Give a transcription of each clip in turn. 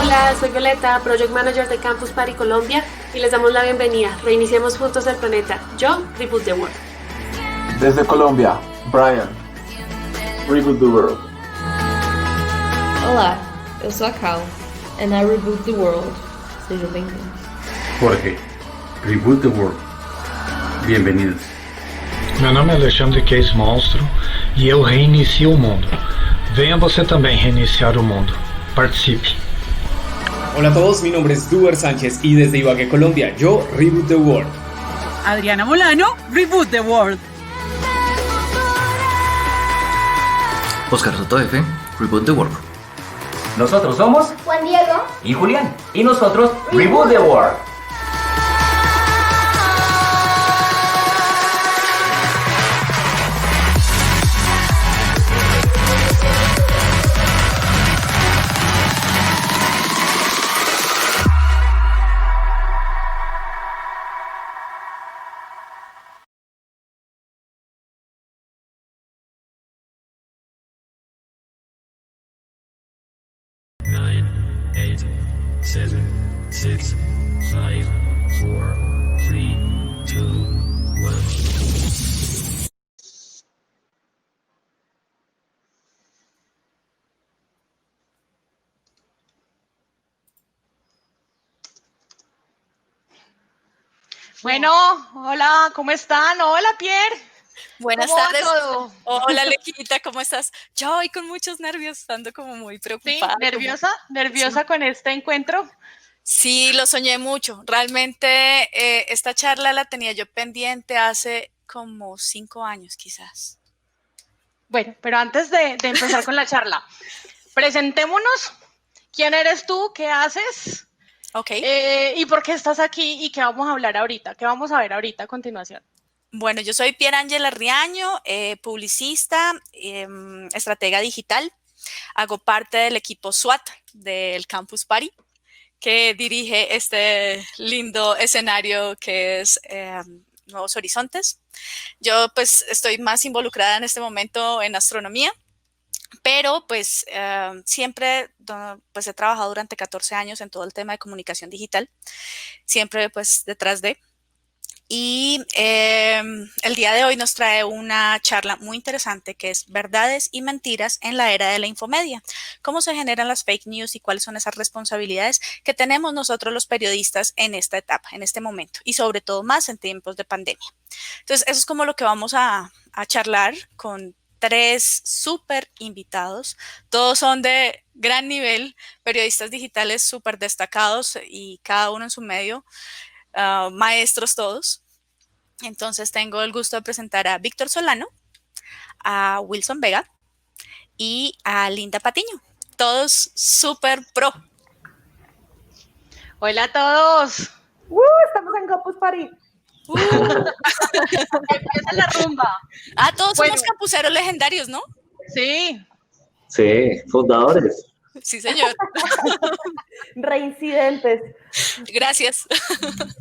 Hola, soy Violeta, Project Manager de Campus Party Colombia y les damos la bienvenida. Reiniciemos juntos el planeta. Yo, Reboot the World. Desde Colombia, Brian, Reboot the World. Olá, eu sou a Cal, and I reboot the world. Sejam bem-vindos. Jorge, Reboot the World. Bienvenidos. Meu nome é Alexandre Case Monstro e eu reinicio o mundo. Venha você também reiniciar o mundo. Participe. Hola a todos, mi nombre es Duber Sánchez y desde Ibagué, Colombia, yo Reboot the World. Adriana Molano, Reboot the World. Oscar Soto F, Reboot the World. Nosotros somos Juan Diego y Julián. Y nosotros, Reboot the World. Bueno, hola, ¿cómo están? Hola, Pierre. Buenas tardes. Hola, Lequita, ¿cómo estás? Yo hoy con muchos nervios, ando como muy preocupada. ¿Sí? ¿Nerviosa con este encuentro? Sí, lo soñé mucho. Realmente esta charla la tenía yo pendiente hace como 5 años quizás. Bueno, pero antes de empezar con la charla, presentémonos. ¿Quién eres tú? ¿Qué haces? Ok. ¿Y por qué estás aquí? ¿Y qué vamos a hablar ahorita? ¿Qué vamos a ver ahorita a continuación? Bueno, yo soy Pier Ángela Riaño, publicista, estratega digital. Hago parte del equipo SWAT del Campus Party, que dirige este lindo escenario que es Nuevos Horizontes. Yo pues estoy más involucrada en este momento en astronomía, pero pues siempre pues he trabajado durante 14 años en todo el tema de comunicación digital, siempre pues detrás de. Y el día de hoy nos trae una charla muy interesante que es verdades y mentiras en la era de la infomedia. Cómo se generan las fake news y cuáles son esas responsabilidades que tenemos nosotros los periodistas en esta etapa, en este momento y sobre todo más en tiempos de pandemia. Entonces eso es como lo que vamos a charlar con 3 súper invitados. Todos son de gran nivel, periodistas digitales súper destacados y cada uno en su medio. Maestros todos. Entonces tengo el gusto de presentar a Víctor Solano, a Wilson Vega y a Linda Patiño, todos súper pro. Hola a todos. Estamos en Campus Party. Empieza la rumba. Todos somos campuseros legendarios, ¿no? Sí. Sí, fundadores. Sí, señor. Reincidentes. Gracias.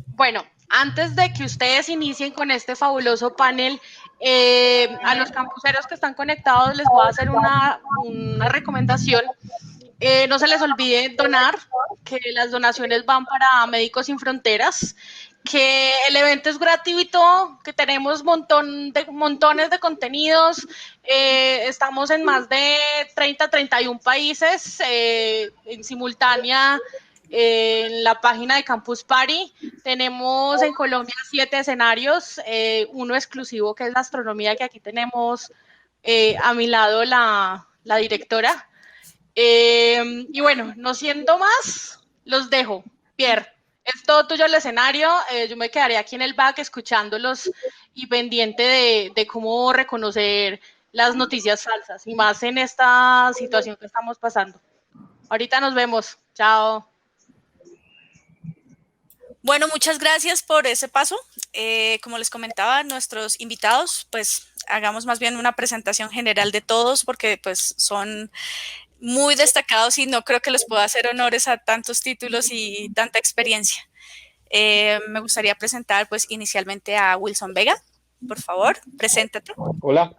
Bueno, antes de que ustedes inicien con este fabuloso panel, a los campuseros que están conectados les voy a hacer una recomendación. No se les olvide donar, que las donaciones van para Médicos Sin Fronteras, que el evento es gratuito, que tenemos montones de contenidos, estamos en más de 31 países en simultánea. En la página de Campus Party tenemos en Colombia 7 escenarios, uno exclusivo que es la astronomía, que aquí tenemos a mi lado la directora. Y bueno, no siendo más, los dejo. Pierre, es todo tuyo el escenario. Yo me quedaré aquí en el back escuchándolos y pendiente de cómo reconocer las noticias falsas y más en esta situación que estamos pasando. Ahorita nos vemos. Chao. Bueno, muchas gracias por ese paso. Como les comentaba, nuestros invitados, pues hagamos más bien una presentación general de todos porque pues son muy destacados y no creo que les pueda hacer honores a tantos títulos y tanta experiencia. Me gustaría presentar pues inicialmente a Wilson Vega. Por favor, preséntate. Hola,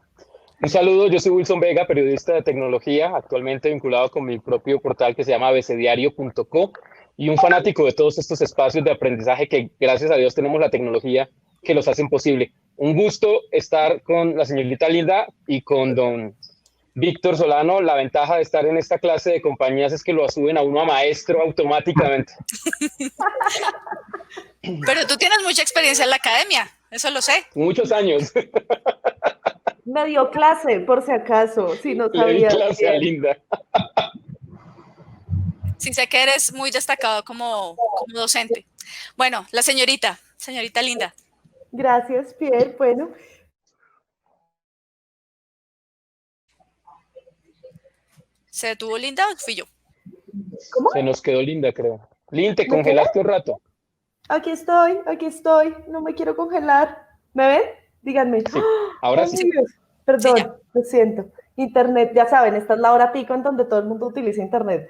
Un saludo, yo soy Wilson Vega, periodista de tecnología, actualmente vinculado con mi propio portal que se llama abcdiario.co y un fanático de todos estos espacios de aprendizaje que gracias a Dios tenemos la tecnología que los hacen posible. Un gusto estar con la señorita Linda y con don Víctor Solano. La ventaja de estar en esta clase de compañías es que lo suben a uno a maestro automáticamente. Pero tú tienes mucha experiencia en la academia, eso lo sé. Muchos años. Me dio clase, por si acaso, si no Le di sabía. clase a Linda. Sí, sé que eres muy destacado como docente. Bueno, la señorita Linda. Gracias, Pierre. Bueno, ¿Se detuvo Linda o fui yo? ¿cómo? Se nos quedó Linda, creo. Lin, te congelaste un rato. Aquí estoy. No me quiero congelar. ¿Me ven? Díganme. Sí, ahora Ay, sí. Dios. Perdón, Sí, ya. lo siento. Internet, ya saben, esta es la hora pico en donde todo el mundo utiliza internet.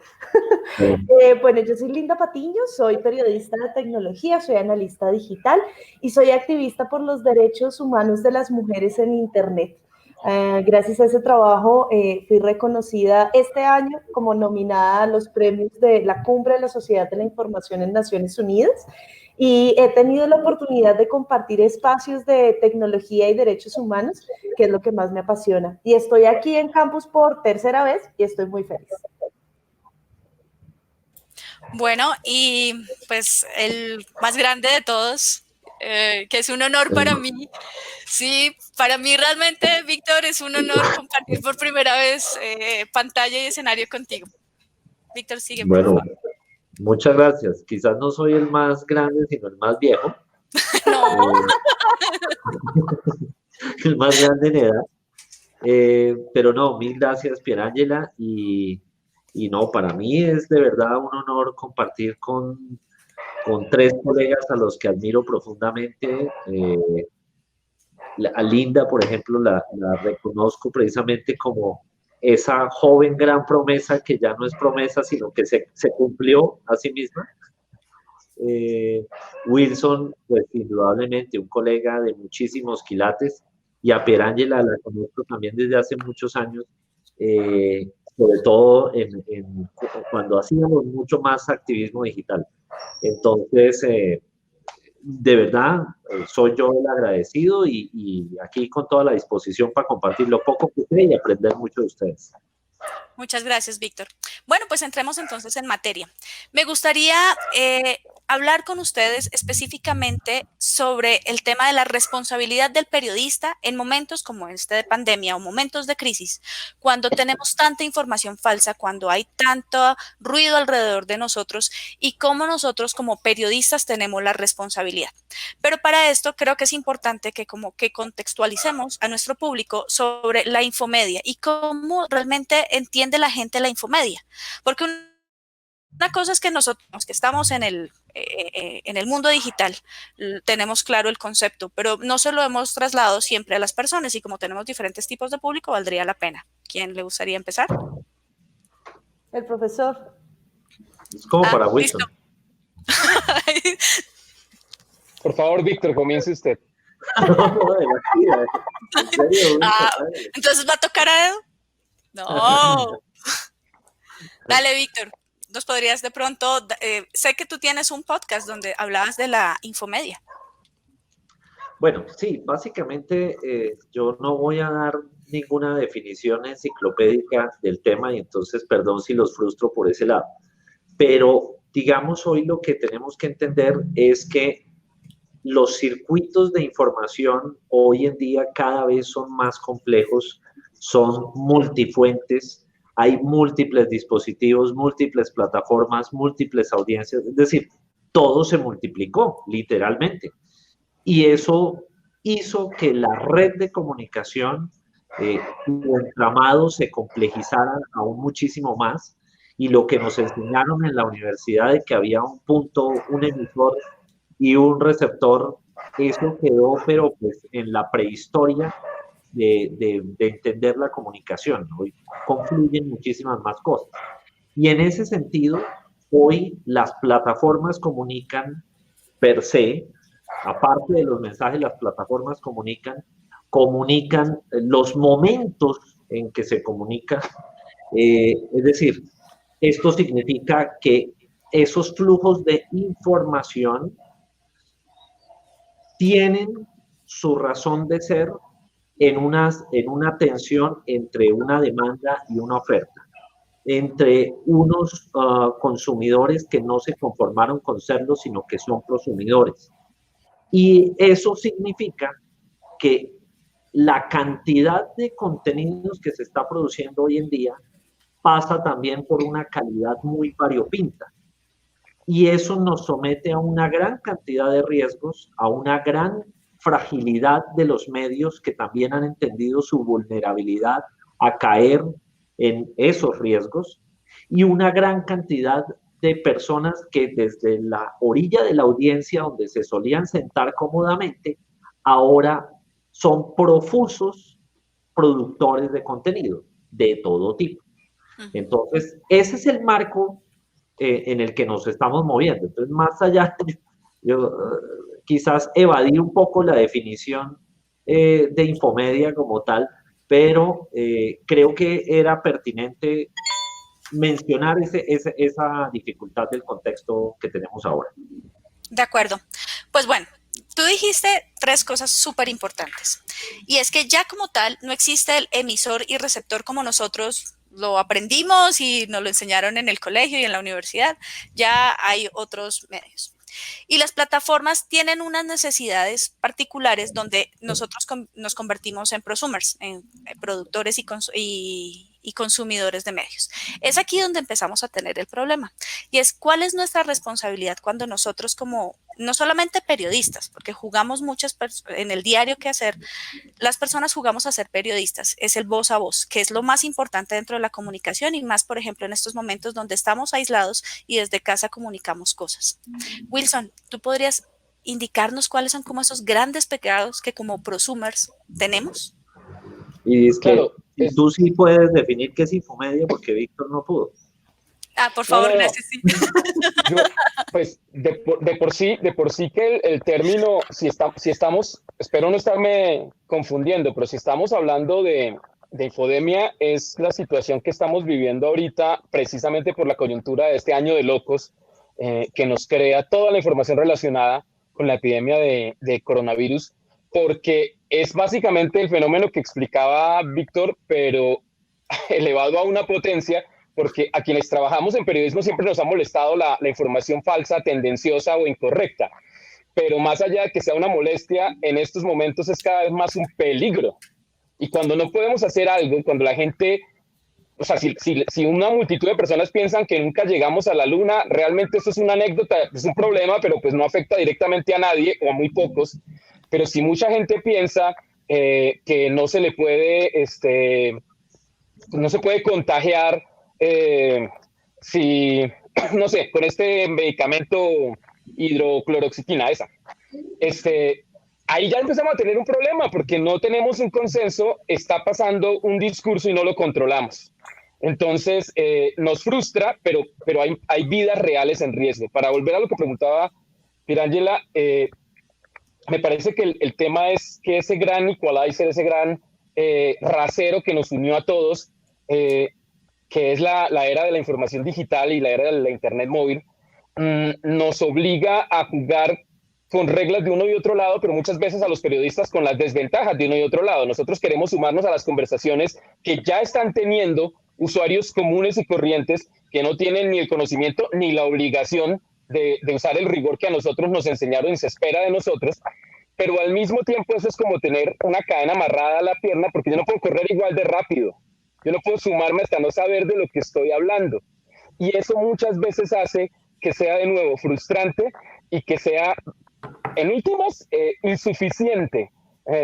Bueno, yo soy Linda Patiño, soy periodista de tecnología, soy analista digital y soy activista por los derechos humanos de las mujeres en internet. Gracias a ese trabajo fui reconocida este año como nominada a los premios de la Cumbre de la Sociedad de la Información en Naciones Unidas y he tenido la oportunidad de compartir espacios de tecnología y derechos humanos, que es lo que más me apasiona. Y estoy aquí en campus por tercera vez y estoy muy feliz. Bueno, y pues el más grande de todos, que es un honor para mí. Sí, para mí realmente, Víctor, es un honor compartir por primera vez pantalla y escenario contigo. Víctor, sigue, por Bueno, favor. muchas gracias. Quizás no soy el más grande, sino el más viejo. No. El más grande en edad. Pero no, mil gracias, Pierangela. Y no, para mí es de verdad un honor compartir con tres colegas a los que admiro profundamente. A Linda, por ejemplo, la reconozco precisamente como esa joven gran promesa que ya no es promesa, sino que se cumplió a sí misma. Wilson, pues indudablemente un colega de muchísimos quilates, y a Pierangela la conozco también desde hace muchos años, sobre todo cuando hacíamos mucho más activismo digital. Entonces, de verdad, soy yo el agradecido y aquí con toda la disposición para compartir lo poco que sé y aprender mucho de ustedes. Muchas gracias, Víctor. Bueno, pues entremos entonces en materia. Me gustaría hablar con ustedes específicamente sobre el tema de la responsabilidad del periodista en momentos como este de pandemia o momentos de crisis, cuando tenemos tanta información falsa, cuando hay tanto ruido alrededor de nosotros y cómo nosotros como periodistas tenemos la responsabilidad. Pero para esto creo que es importante que como que contextualicemos a nuestro público sobre la infomedia y cómo realmente entiende la gente la infomedia, porque una cosa es que nosotros que estamos en el mundo digital tenemos claro el concepto, pero no se lo hemos trasladado siempre a las personas y como tenemos diferentes tipos de público valdría la pena. ¿Quién le gustaría empezar? El profesor. Es como para Wilson. Por favor, Víctor, comience usted. Entonces va a tocar a Edu. No. Dale, Víctor. ¿Nos podrías de pronto, sé que tú tienes un podcast donde hablabas de la infomedia? Bueno, sí, básicamente yo no voy a dar ninguna definición enciclopédica del tema y entonces perdón si los frustro por ese lado. Pero digamos hoy lo que tenemos que entender es que los circuitos de información hoy en día cada vez son más complejos, son multifuentes, hay múltiples dispositivos, múltiples plataformas, múltiples audiencias, es decir, todo se multiplicó literalmente. Y eso hizo que la red de comunicación, su entramado se complejizara aún muchísimo más. Y lo que nos enseñaron en la universidad de que había un punto, un emisor y un receptor, eso quedó, pero pues en la prehistoria de entender la comunicación. Hoy confluyen muchísimas más cosas. Y en ese sentido, hoy las plataformas comunican per se, aparte de los mensajes, las plataformas comunican comunican, los momentos en que se comunican. Es decir, esto significa que esos flujos de información tienen su razón de ser en una tensión entre una demanda y una oferta, entre unos consumidores que no se conformaron con serlo, sino que son prosumidores. Y eso significa que la cantidad de contenidos que se está produciendo hoy en día pasa también por una calidad muy variopinta. Y eso nos somete a una gran cantidad de riesgos, a una gran fragilidad de los medios que también han entendido su vulnerabilidad a caer en esos riesgos, y una gran cantidad de personas que desde la orilla de la audiencia, donde se solían sentar cómodamente, ahora son profusos productores de contenido de todo tipo. Entonces, ese es el marco en el que nos estamos moviendo. Entonces, más allá, yo quizás evadí un poco la definición de infomedia como tal, pero creo que era pertinente mencionar esa dificultad del contexto que tenemos ahora. De acuerdo. Pues bueno, tú dijiste 3 cosas súper importantes. Y es que ya como tal no existe el emisor y receptor como nosotros lo aprendimos y nos lo enseñaron en el colegio y en la universidad. Ya hay otros medios. Y las plataformas tienen unas necesidades particulares donde nosotros nos convertimos en prosumers, en productores y consumidores de medios. Es aquí donde empezamos a tener el problema. Y es cuál es nuestra responsabilidad cuando nosotros como, no solamente periodistas, porque jugamos en el diario que hacer, las personas jugamos a ser periodistas, es el voz a voz, que es lo más importante dentro de la comunicación y más, por ejemplo, en estos momentos donde estamos aislados y desde casa comunicamos cosas. Wilson, ¿tú podrías indicarnos cuáles son como esos grandes pecados que como prosumers tenemos? Y es que claro, tú sí puedes definir qué es infomedia porque Víctor no pudo. Ah, por favor, gracias. Sí. Yo, pues de por sí que el término, si estamos, espero no estarme confundiendo, pero si estamos hablando de infodemia, es la situación que estamos viviendo ahorita precisamente por la coyuntura de este año de locos, que nos crea toda la información relacionada con la epidemia de coronavirus, porque es básicamente el fenómeno que explicaba Víctor, pero elevado a una potencia, porque a quienes trabajamos en periodismo siempre nos ha molestado la información falsa, tendenciosa o incorrecta, pero más allá de que sea una molestia, en estos momentos es cada vez más un peligro. Y cuando no podemos hacer algo, cuando la gente, o sea, si una multitud de personas piensan que nunca llegamos a la luna, realmente eso es una anécdota, es un problema, pero pues no afecta directamente a nadie o a muy pocos. Pero si mucha gente piensa que no se le puede, no se puede contagiar, no sé, con este medicamento hidrocloroxiquina, ahí ya empezamos a tener un problema porque no tenemos un consenso, está pasando un discurso y no lo controlamos. Entonces, nos frustra, pero hay vidas reales en riesgo. Para volver a lo que preguntaba Pirángela, me parece que el tema es que ese gran equalizer, ese gran rasero que nos unió a todos, que es la era de la información digital y la era de la internet móvil, nos obliga a jugar con reglas de uno y otro lado, pero muchas veces a los periodistas con las desventajas de uno y otro lado. Nosotros queremos sumarnos a las conversaciones que ya están teniendo usuarios comunes y corrientes que no tienen ni el conocimiento ni la obligación de usar el rigor que a nosotros nos enseñaron y se espera de nosotros, pero al mismo tiempo eso es como tener una cadena amarrada a la pierna, porque yo no puedo correr igual de rápido, yo no puedo sumarme hasta no saber de lo que estoy hablando, y eso muchas veces hace que sea de nuevo frustrante y que sea, en últimas, insuficiente.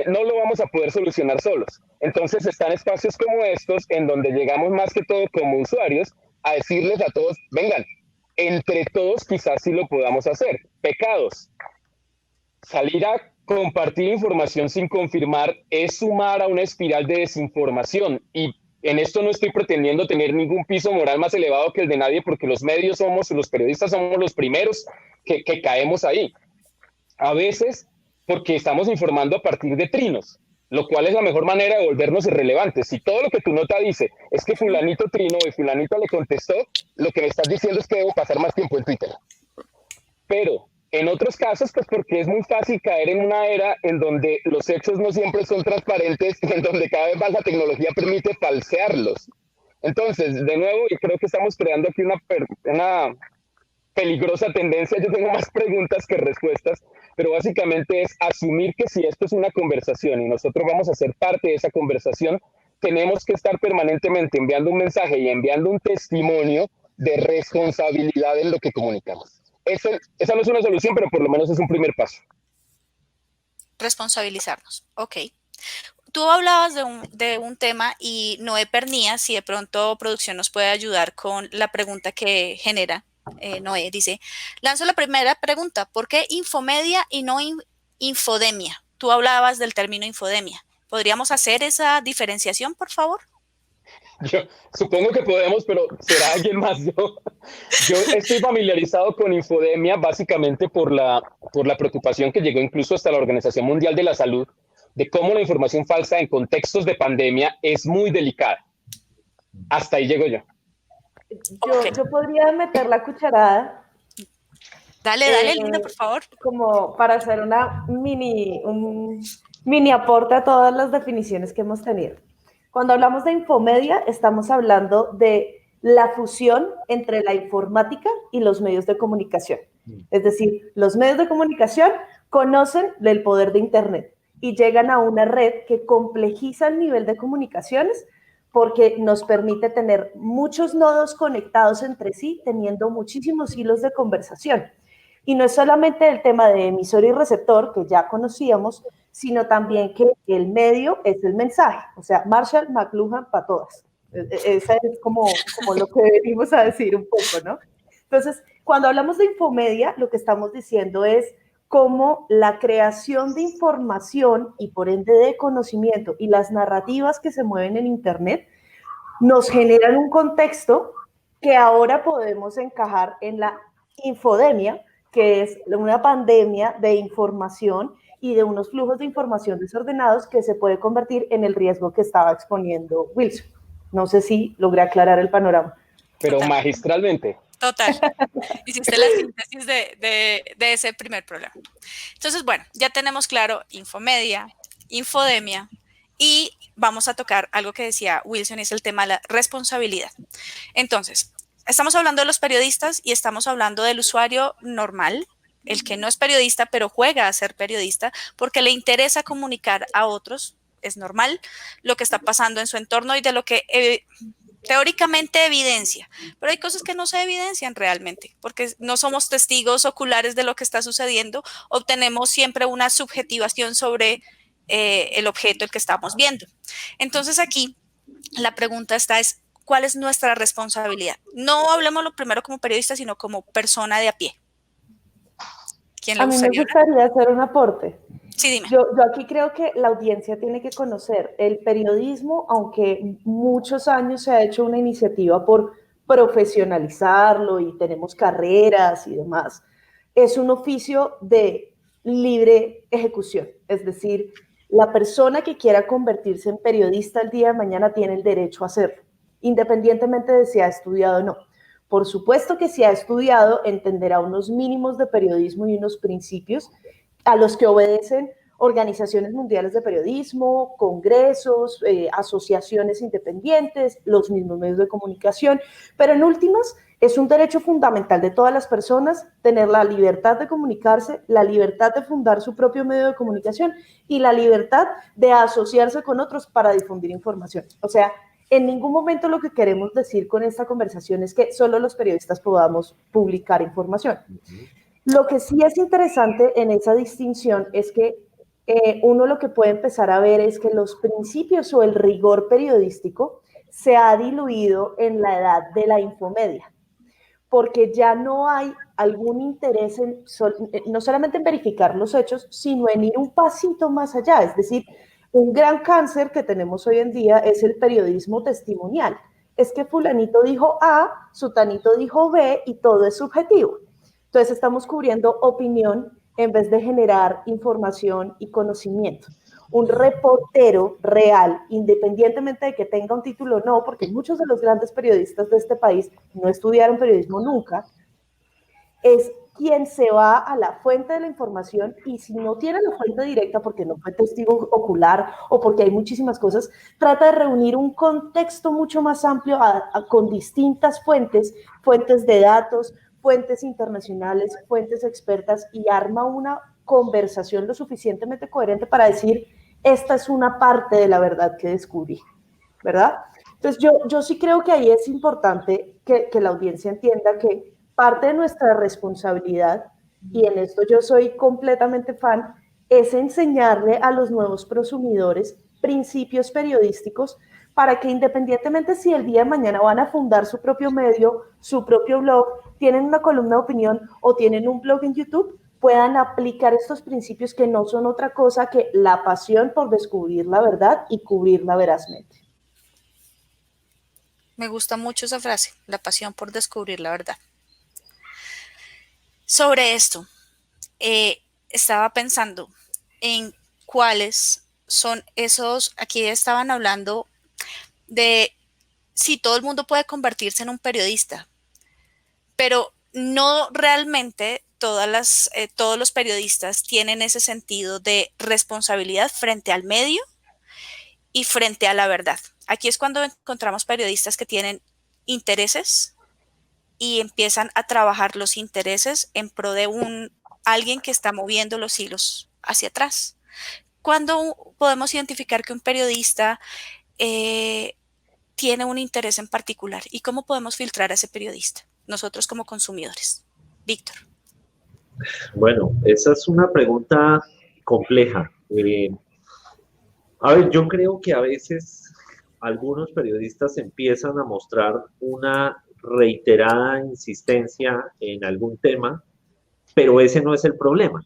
No lo vamos a poder solucionar solos. Entonces están espacios como estos en donde llegamos más que todo como usuarios a decirles a todos, vengan, entre todos quizás sí lo podamos hacer. Pecados. Salir a compartir información sin confirmar es sumar a una espiral de desinformación, y en esto no estoy pretendiendo tener ningún piso moral más elevado que el de nadie, porque los medios los periodistas somos los primeros que caemos ahí. A veces porque estamos informando a partir de trinos. lo cual es la mejor manera de volvernos irrelevantes. Si todo lo que tu nota dice es que fulanito trinó y fulanito le contestó, lo que me estás diciendo es que debo pasar más tiempo en Twitter. Pero en otros casos, pues porque es muy fácil caer en una era en donde los hechos no siempre son transparentes y en donde cada vez más la tecnología permite falsearlos. Entonces, de nuevo, yo creo que estamos creando aquí una peligrosa tendencia. Yo tengo más preguntas que respuestas, pero básicamente es asumir que si esto es una conversación y nosotros vamos a ser parte de esa conversación, tenemos que estar permanentemente enviando un mensaje y enviando un testimonio de responsabilidad en lo que comunicamos. Esa no es una solución, pero por lo menos es un primer paso. Responsabilizarnos, ok. Tú hablabas de un tema y Noé Pernía, si de pronto producción nos puede ayudar con la pregunta que genera Noé, dice, lanzo la primera pregunta, ¿por qué infomedia y no infodemia? Tú hablabas del término infodemia. ¿Podríamos hacer esa diferenciación, por favor? Yo supongo que podemos, pero será alguien más. Yo estoy familiarizado con infodemia básicamente por la preocupación que llegó incluso hasta la Organización Mundial de la Salud de cómo la información falsa en contextos de pandemia es muy delicada. Hasta ahí llego yo. Yo podría meter la cucharada. Dale, Linda, por favor. Como para hacer un mini aporte a todas las definiciones que hemos tenido. Cuando hablamos de infomedia, estamos hablando de la fusión entre la informática y los medios de comunicación. Es decir, los medios de comunicación conocen el poder de Internet y llegan a una red que complejiza el nivel de comunicaciones porque nos permite tener muchos nodos conectados entre sí, teniendo muchísimos hilos de conversación. Y no es solamente el tema de emisor y receptor, que ya conocíamos, sino también que el medio es el mensaje. O sea, Marshall McLuhan para todas. Esa es como lo que venimos a decir un poco, ¿no? Entonces, cuando hablamos de infomedia, lo que estamos diciendo es cómo la creación de información y por ende de conocimiento y las narrativas que se mueven en Internet nos generan un contexto que ahora podemos encajar en la infodemia, que es una pandemia de información y de unos flujos de información desordenados que se puede convertir en el riesgo que estaba exponiendo Wilson. No sé si logré aclarar el panorama. Pero magistralmente. Total. Hiciste la síntesis de ese primer problema. Entonces, bueno, ya tenemos claro infomedia, infodemia y vamos a tocar algo que decía Wilson, es el tema de la responsabilidad. Entonces, estamos hablando de los periodistas y estamos hablando del usuario normal, el que no es periodista, pero juega a ser periodista porque le interesa comunicar a otros, es normal, lo que está pasando en su entorno y de lo que teóricamente evidencia, pero hay cosas que no se evidencian realmente, porque no somos testigos oculares de lo que está sucediendo, obtenemos siempre una subjetivación sobre el objeto el que estamos viendo. Entonces aquí la pregunta es, ¿cuál es nuestra responsabilidad? No hablemos lo primero como periodista, sino como persona de a pie. ¿Quién le a mí me gustaría hacer un aporte. Sí, dime. Yo aquí creo que la audiencia tiene que conocer el periodismo, aunque muchos años se ha hecho una iniciativa por profesionalizarlo y tenemos carreras y demás, es un oficio de libre ejecución. Es decir, la persona que quiera convertirse en periodista el día de mañana tiene el derecho a hacerlo, independientemente de si ha estudiado o no. Por supuesto que si ha estudiado, entenderá unos mínimos de periodismo y unos principios a los que obedecen organizaciones mundiales de periodismo, congresos, asociaciones independientes, los mismos medios de comunicación, pero en últimas es un derecho fundamental de todas las personas tener la libertad de comunicarse, la libertad de fundar su propio medio de comunicación y la libertad de asociarse con otros para difundir información. O sea, en ningún momento lo que queremos decir con esta conversación es que solo los periodistas podamos publicar información. Lo que sí es interesante en esa distinción es que uno lo que puede empezar a ver es que los principios o el rigor periodístico se ha diluido en la edad de la infomedia, porque ya no hay algún interés no solamente en verificar los hechos, sino en ir un pasito más allá. Es decir, un gran cáncer que tenemos hoy en día es el periodismo testimonial. Es que fulanito dijo A, sutanito dijo B y todo es subjetivo. Entonces estamos cubriendo opinión en vez de generar información y conocimiento. un reportero real, independientemente de que tenga un título o no, porque muchos de los grandes periodistas de este país no estudiaron periodismo nunca, es quien se va a la fuente de la información y si no tiene la fuente directa porque no fue testigo ocular o porque hay muchísimas cosas, trata de reunir un contexto mucho más amplio con distintas fuentes de datos, fuentes internacionales, fuentes expertas y arma una conversación lo suficientemente coherente para decir, esta es una parte de la verdad que descubrí, ¿verdad? Entonces yo sí creo que ahí es importante que la audiencia entienda que parte de nuestra responsabilidad, y en esto yo soy completamente fan, es enseñarle a los nuevos prosumidores principios periodísticos para que independientemente si el día de mañana van a fundar su propio medio, su propio blog, tienen una columna de opinión o tienen un blog en YouTube, puedan aplicar estos principios que no son otra cosa que la pasión por descubrir la verdad y cubrirla verazmente. Me gusta mucho esa frase, la pasión por descubrir la verdad. Sobre esto, estaba pensando en cuáles son esos, aquí estaban hablando de si todo el mundo puede convertirse en un periodista, pero no realmente todos los periodistas tienen ese sentido de responsabilidad frente al medio y frente a la verdad. Aquí es cuando encontramos periodistas que tienen intereses y empiezan a trabajar los intereses en pro de alguien que está moviendo los hilos hacia atrás. ¿Cuándo podemos identificar que un periodista tiene un interés en particular? ¿Y cómo podemos filtrar a ese periodista? Nosotros como consumidores. Víctor. Bueno, esa es una pregunta compleja. A ver, yo creo que a veces algunos periodistas empiezan a mostrar una reiterada insistencia en algún tema, pero ese no es el problema.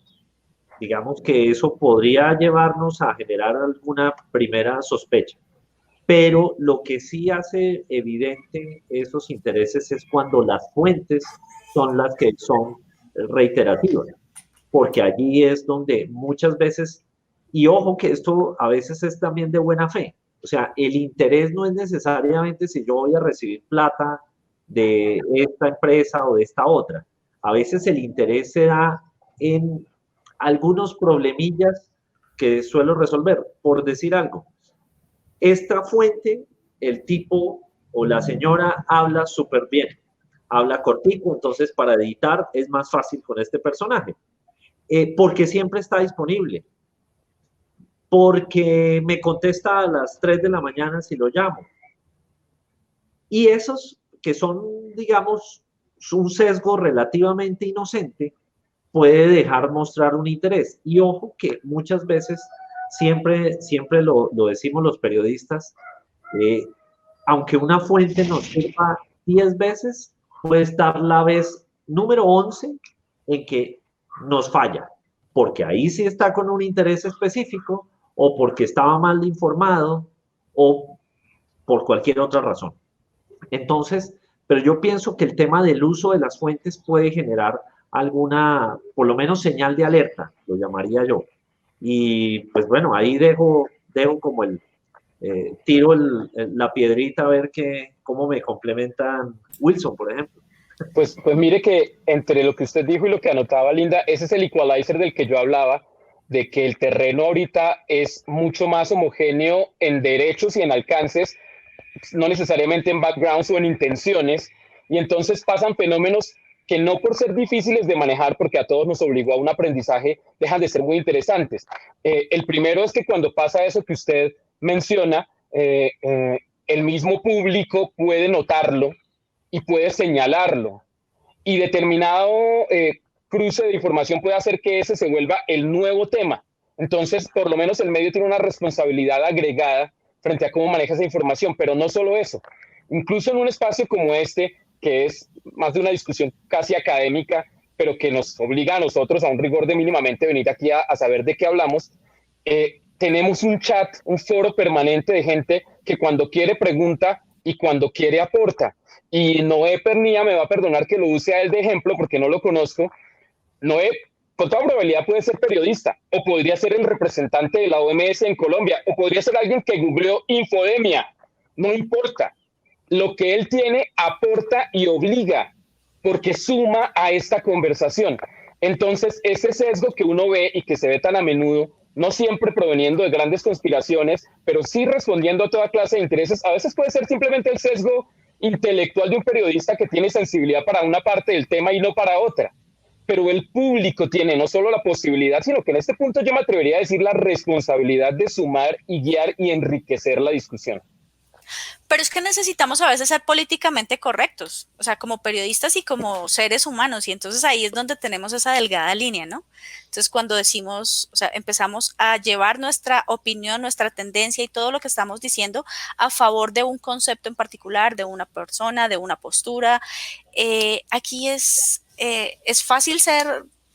Digamos que eso podría llevarnos a generar alguna primera sospecha, pero lo que sí hace evidente esos intereses es cuando las fuentes son las que son reiterativas, porque allí es donde muchas veces, y ojo que esto a veces es también de buena fe, o sea, el interés no es necesariamente si yo voy a recibir plata de esta empresa o de esta otra. A veces el interés se da en algunos problemillas que suelo resolver. Por decir algo, esta fuente, el tipo o la señora habla súper bien, habla cortico, entonces para editar es más fácil con este personaje. Porque siempre está disponible. Porque me contesta a las 3 de la mañana si lo llamo. Y esos que son, digamos, un sesgo relativamente inocente, puede dejar mostrar un interés. Y ojo que muchas veces, siempre lo decimos los periodistas, aunque una fuente nos sirva 10 veces, puede estar la vez número 11 en que nos falla, porque ahí sí está con un interés específico, o porque estaba mal informado, o por cualquier otra razón. Entonces, pero yo pienso que el tema del uso de las fuentes puede generar alguna, por lo menos señal de alerta, lo llamaría yo. Y pues bueno, ahí dejo como tiro la piedrita a ver cómo me complementan Wilson, por ejemplo. Pues mire que entre lo que usted dijo y lo que anotaba Linda, ese es el equalizer del que yo hablaba, de que el terreno ahorita es mucho más homogéneo en derechos y en alcances, no necesariamente en backgrounds o en intenciones, y entonces pasan fenómenos que no por ser difíciles de manejar, porque a todos nos obligó a un aprendizaje, dejan de ser muy interesantes. El primero es que cuando pasa eso que usted menciona, el mismo público puede notarlo y puede señalarlo, y determinado cruce de información puede hacer que ese se vuelva el nuevo tema. Entonces, por lo menos el medio tiene una responsabilidad agregada frente a cómo maneja esa información, pero no solo eso. Incluso en un espacio como este, que es más de una discusión casi académica, pero que nos obliga a nosotros a un rigor de mínimamente venir aquí a saber de qué hablamos, tenemos un chat, un foro permanente de gente que cuando quiere pregunta y cuando quiere aporta. Y Noé Pernía me va a perdonar que lo use a él de ejemplo porque no lo conozco. Noé con toda probabilidad puede ser periodista, o podría ser el representante de la OMS en Colombia, o podría ser alguien que googleó infodemia. No importa. Lo que él tiene aporta y obliga, porque suma a esta conversación. Entonces, ese sesgo que uno ve y que se ve tan a menudo, no siempre proveniendo de grandes conspiraciones, pero sí respondiendo a toda clase de intereses, a veces puede ser simplemente el sesgo intelectual de un periodista que tiene sensibilidad para una parte del tema y no para otra. Pero el público tiene no solo la posibilidad, sino que en este punto yo me atrevería a decir la responsabilidad de sumar y guiar y enriquecer la discusión. Pero es que necesitamos a veces ser políticamente correctos, o sea, como periodistas y como seres humanos, y entonces ahí es donde tenemos esa delgada línea, ¿no? Entonces cuando decimos, o sea, empezamos a llevar nuestra opinión, nuestra tendencia y todo lo que estamos diciendo a favor de un concepto en particular, de una persona, de una postura, aquí es fácil ser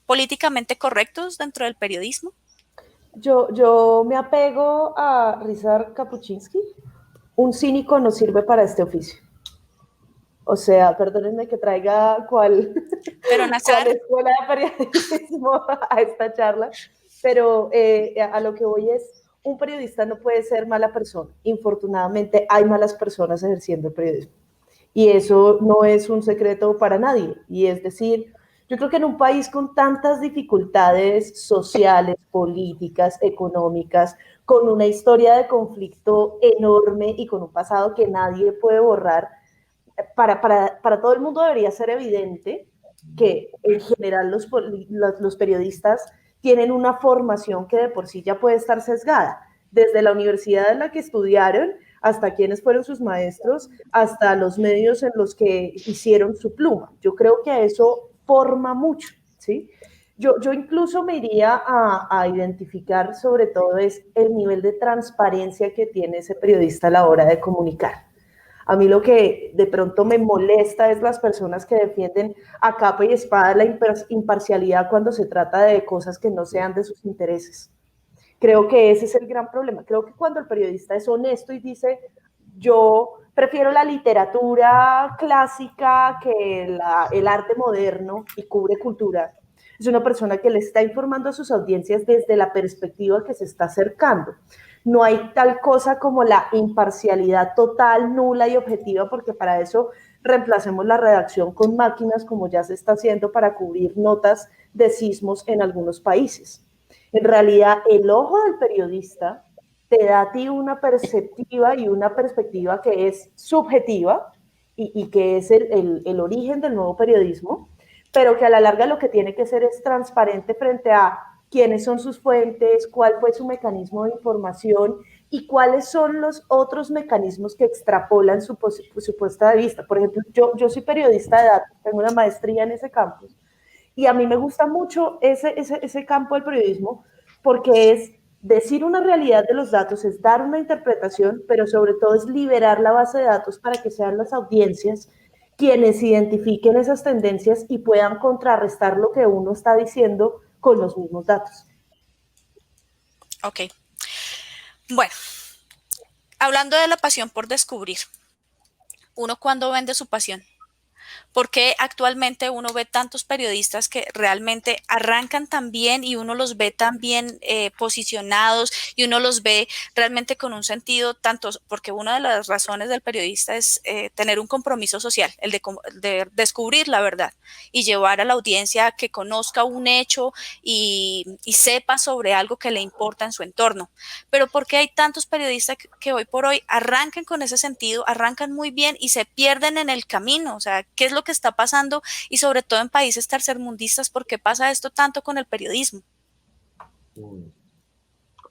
políticamente correctos dentro del periodismo. Yo me apego a Ryszard Kapuscinski. Un cínico no sirve para este oficio. O sea, perdónenme que traiga cuál escuela de periodismo a esta charla, pero a lo que voy es, un periodista no puede ser mala persona. Infortunadamente hay malas personas ejerciendo el periodismo. Y eso no es un secreto para nadie. Y es decir, yo creo que en un país con tantas dificultades sociales, políticas, económicas, con una historia de conflicto enorme y con un pasado que nadie puede borrar, para todo el mundo debería ser evidente que en general los periodistas tienen una formación que de por sí ya puede estar sesgada, desde la universidad en la que estudiaron, hasta quienes fueron sus maestros, hasta los medios en los que hicieron su pluma. Yo creo que eso forma mucho, ¿sí? Yo incluso me iría a identificar sobre todo es el nivel de transparencia que tiene ese periodista a la hora de comunicar. A mí lo que de pronto me molesta es las personas que defienden a capa y espada la imparcialidad cuando se trata de cosas que no sean de sus intereses. Creo que ese es el gran problema. Creo que cuando el periodista es honesto y dice, yo prefiero la literatura clásica que el arte moderno y cubre cultura, es una persona que le está informando a sus audiencias desde la perspectiva que se está acercando. No hay tal cosa como la imparcialidad total, nula y objetiva, porque para eso reemplacemos la redacción con máquinas, como ya se está haciendo para cubrir notas de sismos en algunos países. En realidad, el ojo del periodista te da a ti una perspectiva y una perspectiva que es subjetiva y que es el origen del nuevo periodismo, pero que a la larga lo que tiene que ser es transparente frente a quiénes son sus fuentes, cuál fue su mecanismo de información y cuáles son los otros mecanismos que extrapolan su puesta de vista. Por ejemplo, yo soy periodista de datos, tengo una maestría en ese campo, y a mí me gusta mucho ese campo del periodismo porque es decir una realidad de los datos, es dar una interpretación, pero sobre todo es liberar la base de datos para que sean las audiencias quienes identifiquen esas tendencias y puedan contrarrestar lo que uno está diciendo con los mismos datos. Ok. Bueno, hablando de la pasión por descubrir, ¿uno cuándo vende su pasión? Porque actualmente uno ve tantos periodistas que realmente arrancan tan bien y uno los ve tan bien posicionados y uno los ve realmente con un sentido tanto, porque una de las razones del periodista es tener un compromiso social, el de descubrir la verdad y llevar a la audiencia a que conozca un hecho y sepa sobre algo que le importa en su entorno. Pero ¿por qué hay tantos periodistas que hoy por hoy arrancan con ese sentido, arrancan muy bien y se pierden en el camino? O sea, ¿qué es lo que está pasando? Y sobre todo en países tercermundistas, ¿por qué pasa esto tanto con el periodismo?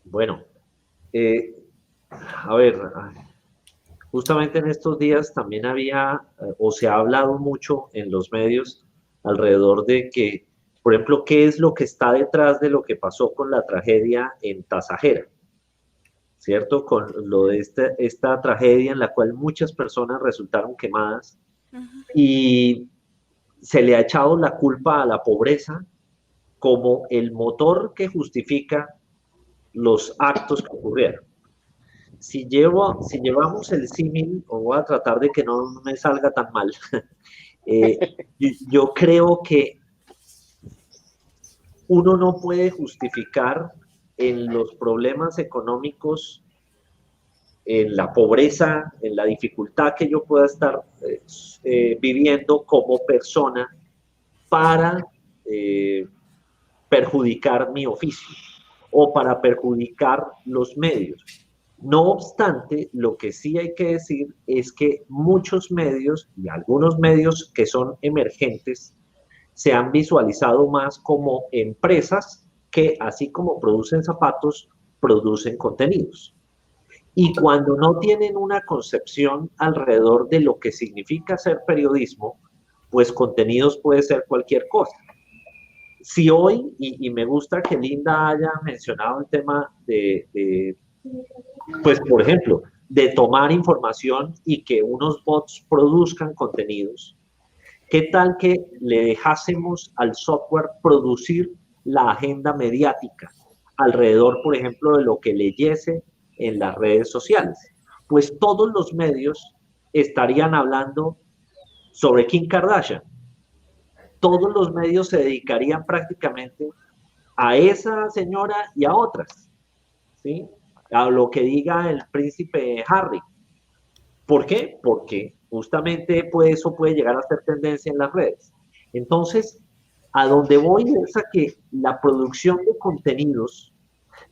Bueno, a ver, justamente en estos días también había, o se ha hablado mucho en los medios alrededor de que, por ejemplo, qué es lo que está detrás de lo que pasó con la tragedia en Tasajera, ¿cierto? Con lo de esta tragedia en la cual muchas personas resultaron quemadas. Y se le ha echado la culpa a la pobreza como el motor que justifica los actos que ocurrieron. Si llevamos el símil, o voy a tratar de que no me salga tan mal, yo creo que uno no puede justificar en los problemas económicos, en la pobreza, en la dificultad que yo pueda estar viviendo como persona para perjudicar mi oficio o para perjudicar los medios. No obstante, lo que sí hay que decir es que muchos medios y algunos medios que son emergentes se han visualizado más como empresas que, así como producen zapatos, producen contenidos. Y cuando no tienen una concepción alrededor de lo que significa hacer periodismo, pues contenidos puede ser cualquier cosa. Si hoy, y me gusta que Linda haya mencionado el tema pues por ejemplo, de tomar información y que unos bots produzcan contenidos, ¿qué tal que le dejásemos al software producir la agenda mediática alrededor, por ejemplo, de lo que leyese en las redes sociales? Pues todos los medios estarían hablando sobre Kim Kardashian. Todos los medios se dedicarían prácticamente a esa señora y a otras, ¿sí? A lo que diga el príncipe Harry. ¿Por qué? Porque justamente pues, eso puede llegar a ser tendencia en las redes. Entonces, a donde voy es a que la producción de contenidos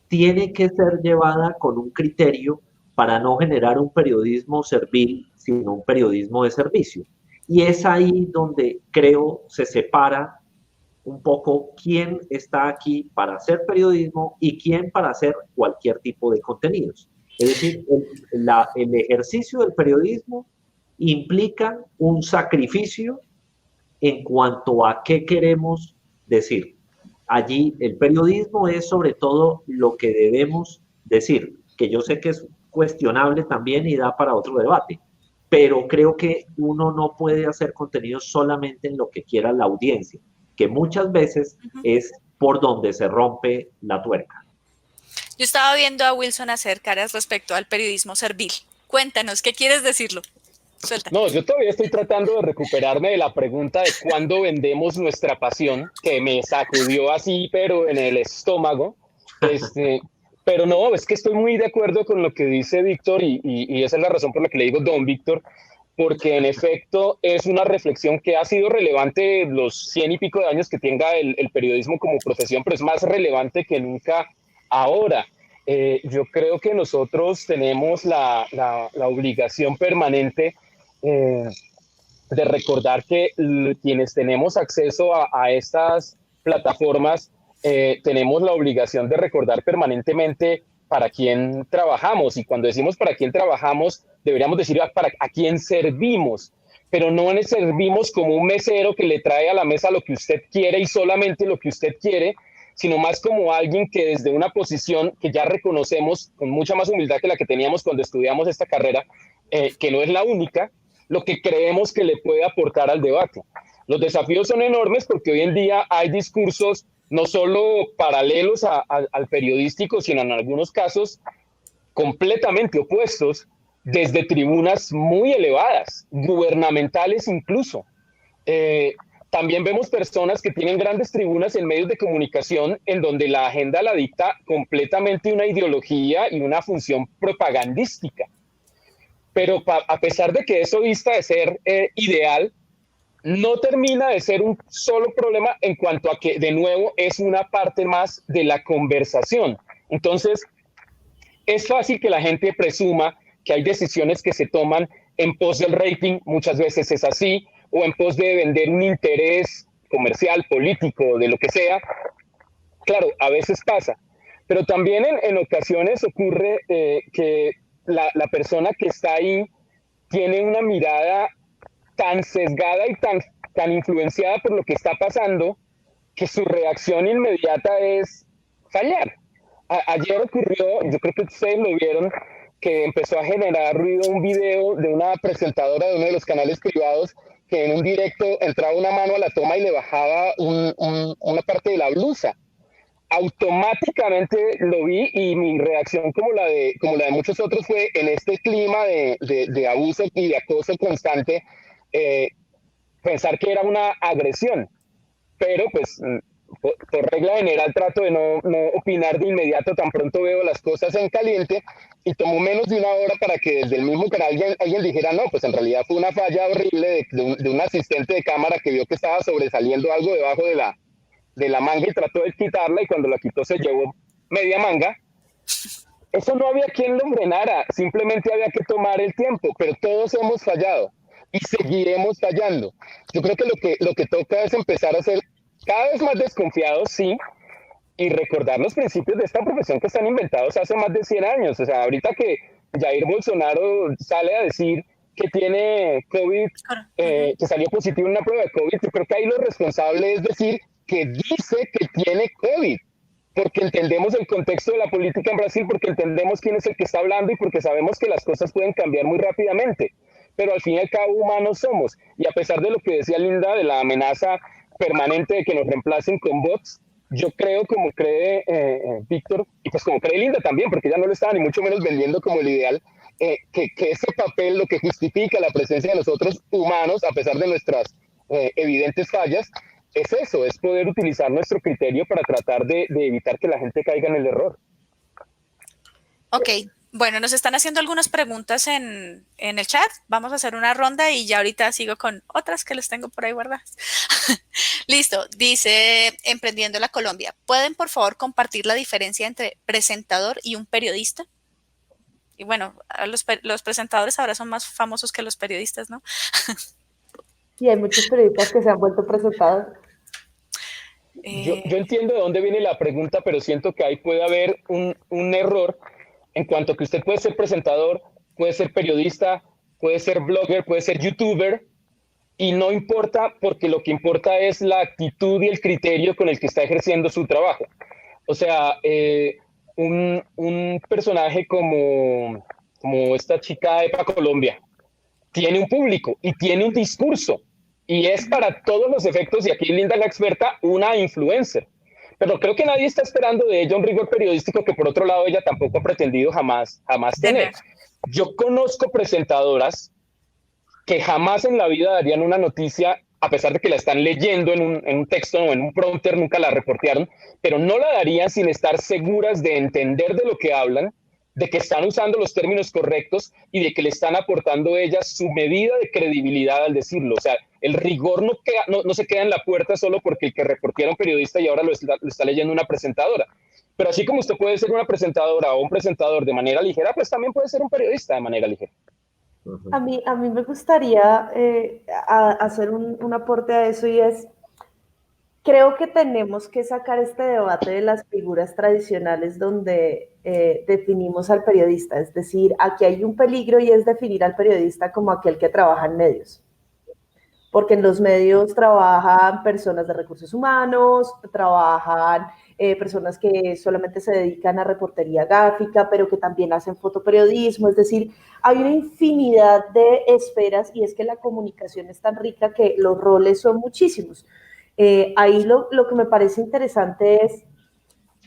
tiene que ser llevada con un criterio para no generar un periodismo servil, sino un periodismo de servicio. Y es ahí donde creo se separa un poco quién está aquí para hacer periodismo y quién para hacer cualquier tipo de contenidos. Es decir, el ejercicio del periodismo implica un sacrificio en cuanto a qué queremos decir. Allí el periodismo es sobre todo lo que debemos decir, que yo sé que es cuestionable también y da para otro debate, pero creo que uno no puede hacer contenido solamente en lo que quiera la audiencia, que muchas veces es por donde se rompe la tuerca. Yo estaba viendo a Wilson hacer caras respecto al periodismo servil. Cuéntanos, ¿qué quieres decirlo? Suelta. No, yo todavía estoy tratando de recuperarme de la pregunta de cuándo vendemos nuestra pasión, que me sacudió así, pero en el estómago. Pero no, es que estoy muy de acuerdo con lo que dice Víctor y esa es la razón por la que le digo don Víctor, porque en efecto es una reflexión que ha sido relevante los 100 y pico de años que tenga el periodismo como profesión, pero es más relevante que nunca ahora. Yo creo que nosotros tenemos la obligación permanente de recordar que quienes tenemos acceso a estas plataformas tenemos la obligación de recordar permanentemente para quién trabajamos, y cuando decimos para quién trabajamos deberíamos decir a quién servimos, pero no servimos como un mesero que le trae a la mesa lo que usted quiere y solamente lo que usted quiere, sino más como alguien que desde una posición que ya reconocemos con mucha más humildad que la que teníamos cuando estudiamos esta carrera, que no es la única, lo que creemos que le puede aportar al debate. Los desafíos son enormes porque hoy en día hay discursos no solo paralelos al periodístico, sino en algunos casos completamente opuestos, desde tribunas muy elevadas, gubernamentales incluso. También vemos personas que tienen grandes tribunas en medios de comunicación en donde la agenda la dicta completamente una ideología y una función propagandística. Pero a pesar de que eso dista de ser ideal, no termina de ser un solo problema en cuanto a que, de nuevo, es una parte más de la conversación. Entonces, es fácil que la gente presuma que hay decisiones que se toman en pos del rating, muchas veces es así, o en pos de vender un interés comercial, político, de lo que sea. Claro, a veces pasa, pero también en ocasiones ocurre que la persona que está ahí tiene una mirada tan sesgada y tan influenciada por lo que está pasando que su reacción inmediata es fallar. Ayer ocurrió, yo creo que ustedes lo vieron, que empezó a generar ruido un video de una presentadora de uno de los canales privados que en un directo entraba una mano a la toma y le bajaba una parte de la blusa. Automáticamente lo vi y mi reacción, como la de muchos otros, fue en este clima de abuso y de acoso constante, pensar que era una agresión. Pero pues por regla general trato de no opinar de inmediato, tan pronto veo las cosas en caliente, y tomó menos de una hora para que desde el mismo canal alguien dijera, no, pues en realidad fue una falla horrible de un asistente de cámara que vio que estaba sobresaliendo algo debajo de la manga y trató de quitarla, y cuando la quitó se llevó media manga. Eso no había quien lo frenara, simplemente había que tomar el tiempo, pero todos hemos fallado y seguiremos fallando. Yo creo que lo que toca es empezar a ser cada vez más desconfiados, sí, y recordar los principios de esta profesión que están inventados hace más de 100 años. O sea, ahorita que Jair Bolsonaro sale a decir que tiene COVID, que salió positivo en una prueba de COVID, yo creo que ahí lo responsable es decir que dice que tiene COVID, porque entendemos el contexto de la política en Brasil, porque entendemos quién es el que está hablando y porque sabemos que las cosas pueden cambiar muy rápidamente. Pero al fin y al cabo humanos somos. Y a pesar de lo que decía Linda, de la amenaza permanente de que nos reemplacen con bots, yo creo, como cree Víctor, y pues como cree Linda también, porque ella no lo estaba ni mucho menos vendiendo como el ideal, que ese papel lo que justifica la presencia de nosotros humanos, a pesar de nuestras evidentes fallas, es eso, es poder utilizar nuestro criterio para tratar de evitar que la gente caiga en el error. Ok, bueno, nos están haciendo algunas preguntas en el chat. Vamos a hacer una ronda y ya ahorita sigo con otras que les tengo por ahí guardadas. Listo, dice Emprendiendo la Colombia. ¿Pueden por favor compartir la diferencia entre presentador y un periodista? Y bueno, los presentadores ahora son más famosos que los periodistas, ¿no? Y hay muchos periodistas que se han vuelto presentados. Yo entiendo de dónde viene la pregunta, pero siento que ahí puede haber un error en cuanto que usted puede ser presentador, puede ser periodista, puede ser blogger, puede ser youtuber, y no importa, porque lo que importa es la actitud y el criterio con el que está ejerciendo su trabajo. O sea, un personaje como esta chica de Colombia tiene un público y tiene un discurso, y es para todos los efectos, y aquí Linda la experta, una influencer. Pero creo que nadie está esperando de ella un rigor periodístico que por otro lado ella tampoco ha pretendido jamás tener. Yo conozco presentadoras que jamás en la vida darían una noticia, a pesar de que la están leyendo en un texto o en un prompter, nunca la reportearon, pero no la darían sin estar seguras de entender de lo que hablan, de que están usando los términos correctos y de que le están aportando ellas su medida de credibilidad al decirlo. O sea, el rigor no se queda en la puerta solo porque el que reportera un periodista y ahora lo está leyendo una presentadora. Pero así como usted puede ser una presentadora o un presentador de manera ligera, pues también puede ser un periodista de manera ligera. A mí me gustaría hacer un aporte a eso, y es, creo que tenemos que sacar este debate de las figuras tradicionales donde definimos al periodista. Es decir, aquí hay un peligro y es definir al periodista como aquel que trabaja en medios. Porque en los medios trabajan personas de recursos humanos, trabajan personas que solamente se dedican a reportería gráfica, pero que también hacen fotoperiodismo. Es decir, hay una infinidad de esferas, y es que la comunicación es tan rica que los roles son muchísimos. Ahí lo que me parece interesante es,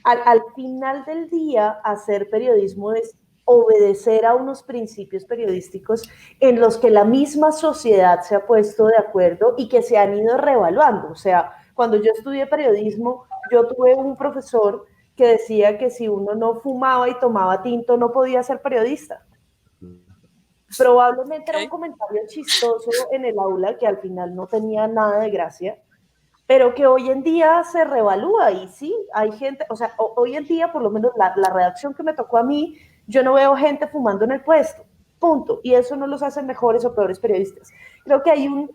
al final del día, hacer periodismo es obedecer a unos principios periodísticos en los que la misma sociedad se ha puesto de acuerdo y que se han ido reevaluando. O sea, cuando yo estudié periodismo, yo tuve un profesor que decía que si uno no fumaba y tomaba tinto no podía ser periodista. Probablemente era un comentario chistoso en el aula que al final no tenía nada de gracia, pero que hoy en día se reevalúa. Y sí, hay gente, o sea, hoy en día, por lo menos la redacción que me tocó a mí, yo no veo gente fumando en el puesto, punto. Y eso no los hace mejores o peores periodistas. Creo que hay un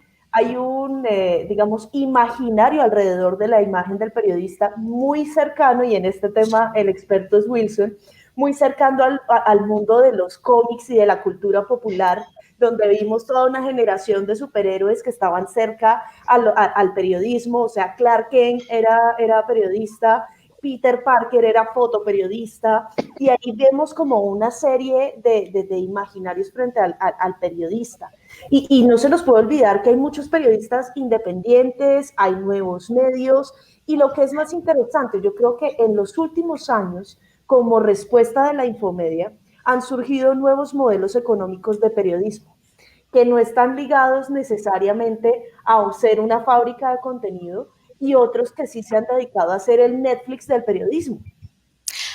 digamos, imaginario alrededor de la imagen del periodista muy cercano, y en este tema el experto es Wilson, muy cercano al mundo de los cómics y de la cultura popular, donde vimos toda una generación de superhéroes que estaban cerca al periodismo. O sea, Clark Kent era periodista, Peter Parker era fotoperiodista, y ahí vemos como una serie de imaginarios frente al periodista. Y no se nos puede olvidar que hay muchos periodistas independientes, hay nuevos medios, y lo que es más interesante, yo creo que en los últimos años, como respuesta de la infomedia, han surgido nuevos modelos económicos de periodismo, que no están ligados necesariamente a ser una fábrica de contenido, y otros que sí se han dedicado a hacer el Netflix del periodismo.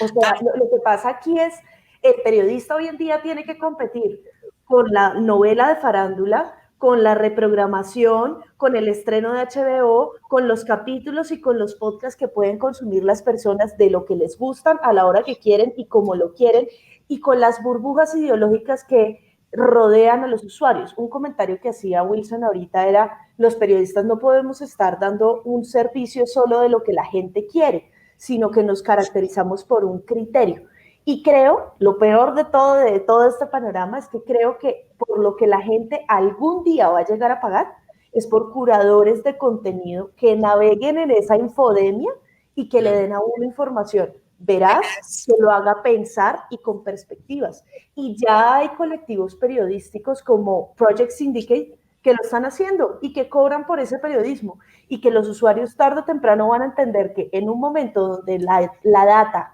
O sea, lo que pasa aquí es, el periodista hoy en día tiene que competir con la novela de farándula, con la reprogramación, con el estreno de HBO, con los capítulos y con los podcasts que pueden consumir las personas de lo que les gustan a la hora que quieren y como lo quieren, y con las burbujas ideológicas que rodean a los usuarios. Un comentario que hacía Wilson ahorita era, los periodistas no podemos estar dando un servicio solo de lo que la gente quiere, sino que nos caracterizamos por un criterio. Y creo, lo peor de todo este panorama es que creo que por lo que la gente algún día va a llegar a pagar es por curadores de contenido que naveguen en esa infodemia y que le den a uno información veraz, que lo haga pensar y con perspectivas. Y ya hay colectivos periodísticos como Project Syndicate que lo están haciendo y que cobran por ese periodismo, y que los usuarios tarde o temprano van a entender que en un momento donde la data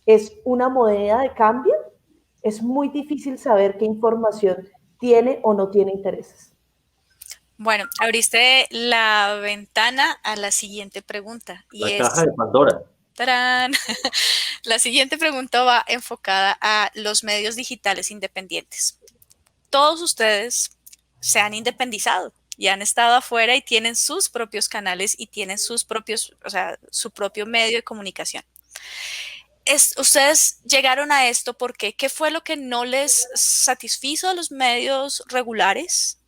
es una moneda de cambio, es muy difícil saber qué información tiene o no tiene intereses. Bueno, abriste la ventana a la siguiente pregunta. La caja de Pandora. ¡Tarán! La siguiente pregunta va enfocada a los medios digitales independientes. Todos ustedes se han independizado y han estado afuera y tienen sus propios canales y tienen sus propios, o sea, su propio medio de comunicación. Ustedes llegaron a esto porque ¿qué fue lo que no les satisfizo a los medios regulares?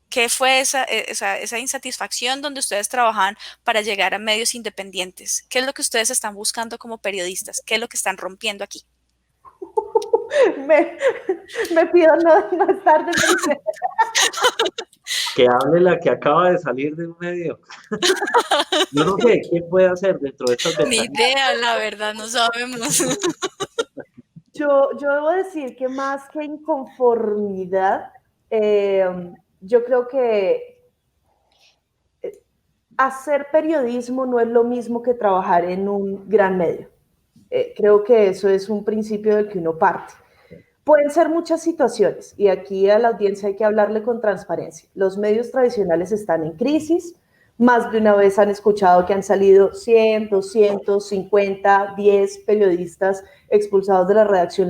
¿Qué fue esa insatisfacción donde ustedes trabajaban para llegar a medios independientes? ¿Qué es lo que ustedes están buscando como periodistas? ¿Qué es lo que están rompiendo aquí? Me pido no estar de Que hable la que acaba de salir de un medio. Yo no sé, ¿quién puede hacer dentro de estas Ni idea, la verdad, no sabemos. Yo debo decir que más que inconformidad, yo creo que hacer periodismo no es lo mismo que trabajar en un gran medio. Creo que eso es un principio del que uno parte. Pueden ser muchas situaciones, y aquí a la audiencia hay que hablarle con transparencia. Los medios tradicionales están en crisis. Más de una vez han escuchado que han salido 100, 200, 50, 10 periodistas expulsados de la redacción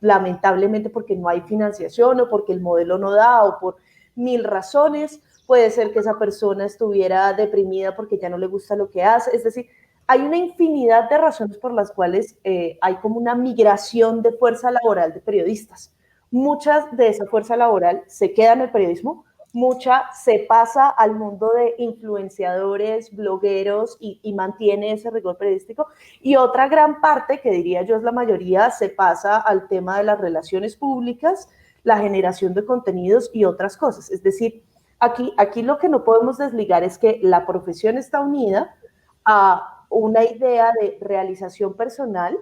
lamentablemente porque no hay financiación o porque el modelo no da o por 1000 razones. Puede ser que esa persona estuviera deprimida porque ya no le gusta lo que hace. Es decir, hay una infinidad de razones por las cuales hay como una migración de fuerza laboral de periodistas. Mucha de esa fuerza laboral se queda en el periodismo, mucha se pasa al mundo de influenciadores, blogueros y mantiene ese rigor periodístico, y otra gran parte, que diría yo es la mayoría, se pasa al tema de las relaciones públicas, la generación de contenidos y otras cosas. Es decir, aquí lo que no podemos desligar es que la profesión está unida a una idea de realización personal,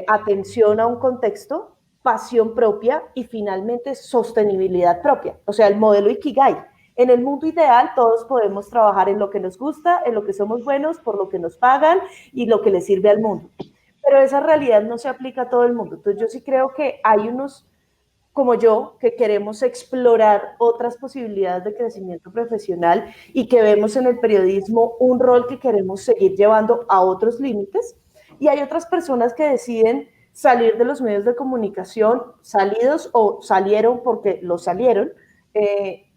atención a un contexto, pasión propia y finalmente sostenibilidad propia. O sea, el modelo Ikigai. En el mundo ideal todos podemos trabajar en lo que nos gusta, en lo que somos buenos, por lo que nos pagan y lo que le sirve al mundo. Pero esa realidad no se aplica a todo el mundo. Entonces yo sí creo que hay unos como yo, que queremos explorar otras posibilidades de crecimiento profesional y que vemos en el periodismo un rol que queremos seguir llevando a otros límites. Y hay otras personas que deciden salir de los medios de comunicación, salidos o salieron porque lo salieron,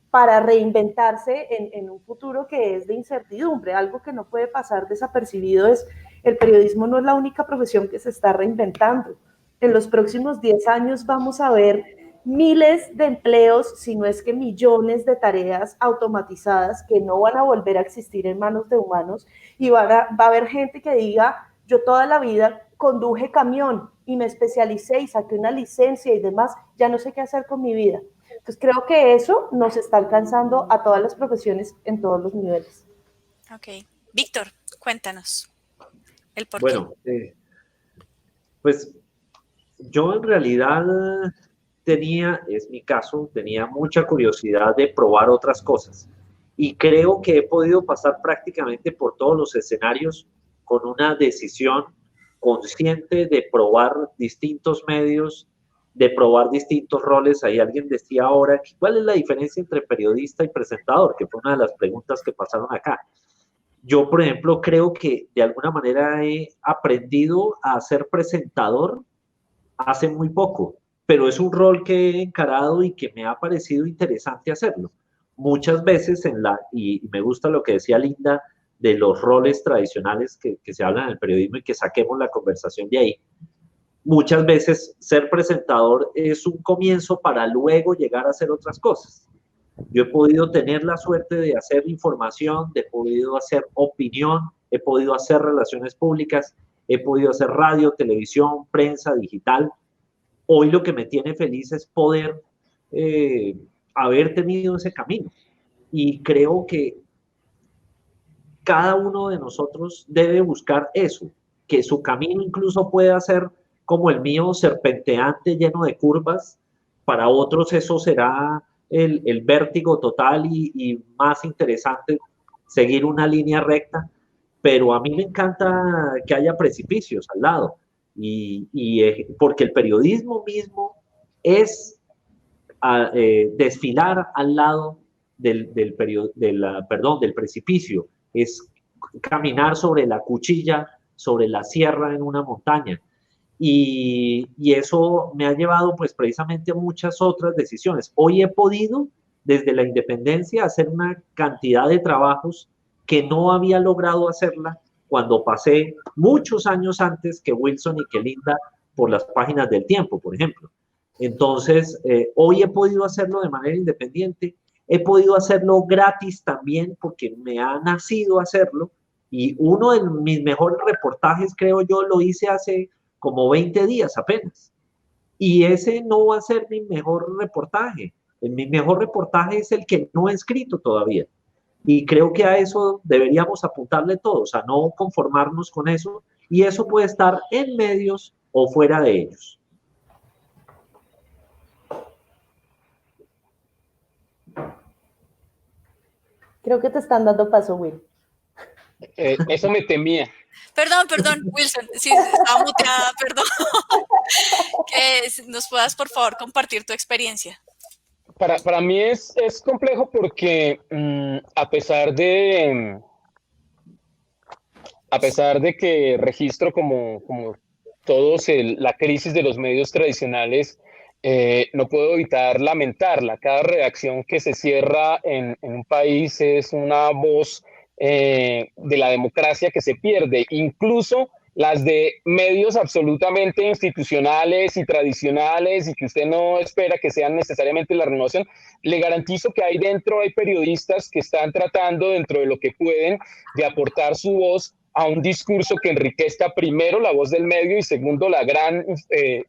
para reinventarse en un futuro que es de incertidumbre. Algo que no puede pasar desapercibido es el periodismo no es la única profesión que se está reinventando. En los próximos 10 años vamos a ver miles de empleos, si no es que millones de tareas automatizadas que no van a volver a existir en manos de humanos, y va a haber gente que diga, yo toda la vida conduje camión y me especialicé y saqué una licencia y demás, ya no sé qué hacer con mi vida. Entonces creo que eso nos está alcanzando a todas las profesiones en todos los niveles. Ok. Víctor, cuéntanos el porqué. Bueno, pues yo en realidad es mi caso, tenía mucha curiosidad de probar otras cosas y creo que he podido pasar prácticamente por todos los escenarios con una decisión consciente de probar distintos medios, de probar distintos roles. Ahí alguien decía ahora, ¿cuál es la diferencia entre periodista y presentador? Que fue una de las preguntas que pasaron acá. Yo, por ejemplo, creo que de alguna manera he aprendido a ser presentador hace muy poco, pero es un rol que he encarado y que me ha parecido interesante hacerlo. Muchas veces y me gusta lo que decía Linda, de los roles tradicionales que se hablan en el periodismo y que saquemos la conversación de ahí. Muchas veces ser presentador es un comienzo para luego llegar a hacer otras cosas. Yo he podido tener la suerte de hacer información, he podido hacer opinión, he podido hacer relaciones públicas, he podido hacer radio, televisión, prensa, digital. Hoy lo que me tiene feliz es poder haber tenido ese camino. Y creo que cada uno de nosotros debe buscar eso, que su camino incluso pueda ser como el mío, serpenteante, lleno de curvas. Para otros eso será el vértigo total y más interesante, seguir una línea recta, pero a mí me encanta que haya precipicios al lado, porque el periodismo mismo es desfilar al lado del precipicio, es caminar sobre la cuchilla, sobre la sierra en una montaña. Y eso me ha llevado pues precisamente a muchas otras decisiones. Hoy he podido, desde la independencia, hacer una cantidad de trabajos que no había logrado hacerla cuando pasé muchos años antes que Wilson y que Linda por las páginas del Tiempo, por ejemplo. Entonces, hoy he podido hacerlo de manera independiente, he podido hacerlo gratis también porque me ha nacido hacerlo, y uno de mis mejores reportajes, creo yo, lo hice hace como 20 días apenas. Y ese no va a ser mi mejor reportaje. Mi mejor reportaje es el que no he escrito todavía. Y creo que a eso deberíamos apuntarle todos, a no conformarnos con eso. Y eso puede estar en medios o fuera de ellos. Creo que te están dando paso, Will. Eso me temía. Perdón, Wilson, sí, estaba muteada, perdón. Que nos puedas, por favor, compartir tu experiencia. Para mí es complejo porque a pesar de que registro como todos la crisis de los medios tradicionales, no puedo evitar lamentarla. Cada redacción que se cierra en un país es una voz de la democracia que se pierde, incluso las de medios absolutamente institucionales y tradicionales y que usted no espera que sean necesariamente la renovación. Le garantizo que ahí dentro hay periodistas que están tratando, dentro de lo que pueden, de aportar su voz a un discurso que enriquezca primero la voz del medio y segundo la gran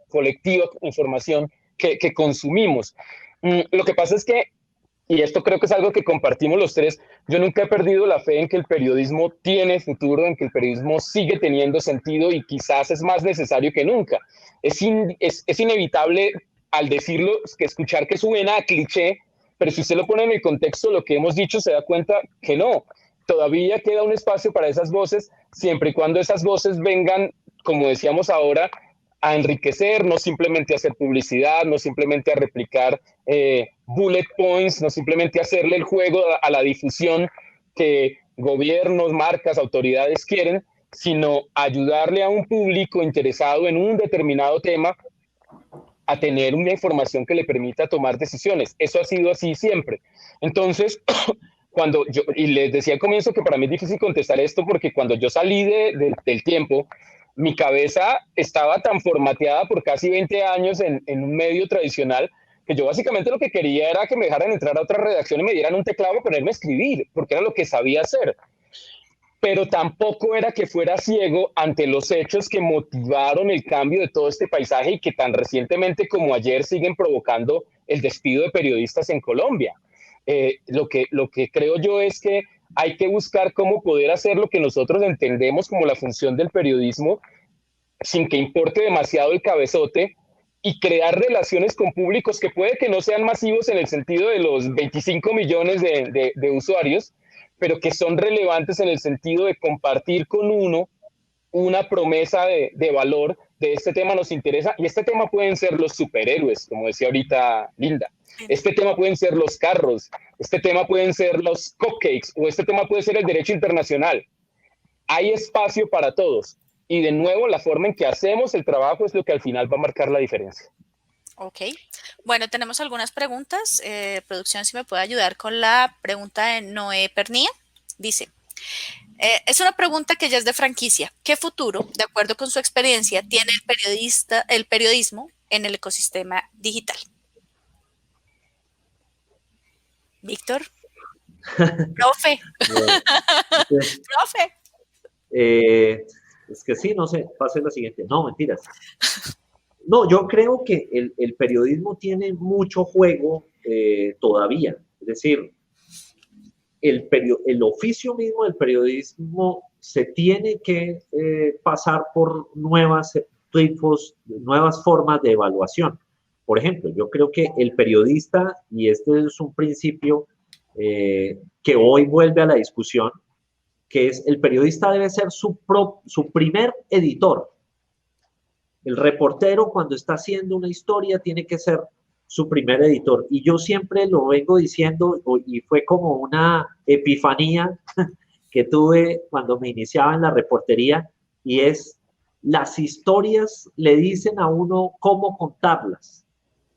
colectiva información que consumimos. Lo que pasa es que, y esto creo que es algo que compartimos los tres, yo nunca he perdido la fe en que el periodismo tiene futuro, en que el periodismo sigue teniendo sentido y quizás es más necesario que nunca. Es inevitable al decirlo, que escuchar que suena a cliché, pero si usted lo pone en el contexto de lo que hemos dicho, se da cuenta que no. Todavía queda un espacio para esas voces, siempre y cuando esas voces vengan, como decíamos ahora, a enriquecer, no simplemente a hacer publicidad, no simplemente a replicar bullet points, no simplemente a hacerle el juego a la difusión que gobiernos, marcas, autoridades quieren, sino ayudarle a un público interesado en un determinado tema a tener una información que le permita tomar decisiones. Eso ha sido así siempre. Entonces, y les decía al comienzo que para mí es difícil contestar esto porque cuando yo salí del Tiempo, mi cabeza estaba tan formateada por casi 20 años en un medio tradicional que yo básicamente lo que quería era que me dejaran entrar a otra redacción y me dieran un teclado para ponerme a escribir, porque era lo que sabía hacer. Pero tampoco era que fuera ciego ante los hechos que motivaron el cambio de todo este paisaje y que tan recientemente como ayer siguen provocando el despido de periodistas en Colombia. Lo que creo yo es que hay que buscar cómo poder hacer lo que nosotros entendemos como la función del periodismo sin que importe demasiado el cabezote y crear relaciones con públicos que puede que no sean masivos en el sentido de los 25 millones de usuarios, pero que son relevantes en el sentido de compartir con uno una promesa de valor de este tema nos interesa, y este tema pueden ser los superhéroes, como decía ahorita Linda, este tema pueden ser los carros, este tema pueden ser los cupcakes, o este tema puede ser el derecho internacional. Hay espacio para todos, y de nuevo la forma en que hacemos el trabajo es lo que al final va a marcar la diferencia. Ok, bueno, tenemos algunas preguntas. Producción, si me puede ayudar con la pregunta de Noé Pernía. Dice, es una pregunta que ya es de franquicia. ¿Qué futuro, de acuerdo con su experiencia, tiene el periodismo en el ecosistema digital? Víctor. Profe. Profe. Es que sí, no sé, pase la siguiente. No, mentiras. No, yo creo que el periodismo tiene mucho juego todavía. Es decir, el oficio mismo del periodismo se tiene que pasar por nuevas formas de evaluación. Por ejemplo, yo creo que el periodista, y este es un principio que hoy vuelve a la discusión, que es el periodista debe ser su primer editor. El reportero, cuando está haciendo una historia, tiene que ser su primer editor. Y yo siempre lo vengo diciendo, y fue como una epifanía que tuve cuando me iniciaba en la reportería, y es, las historias le dicen a uno cómo contarlas.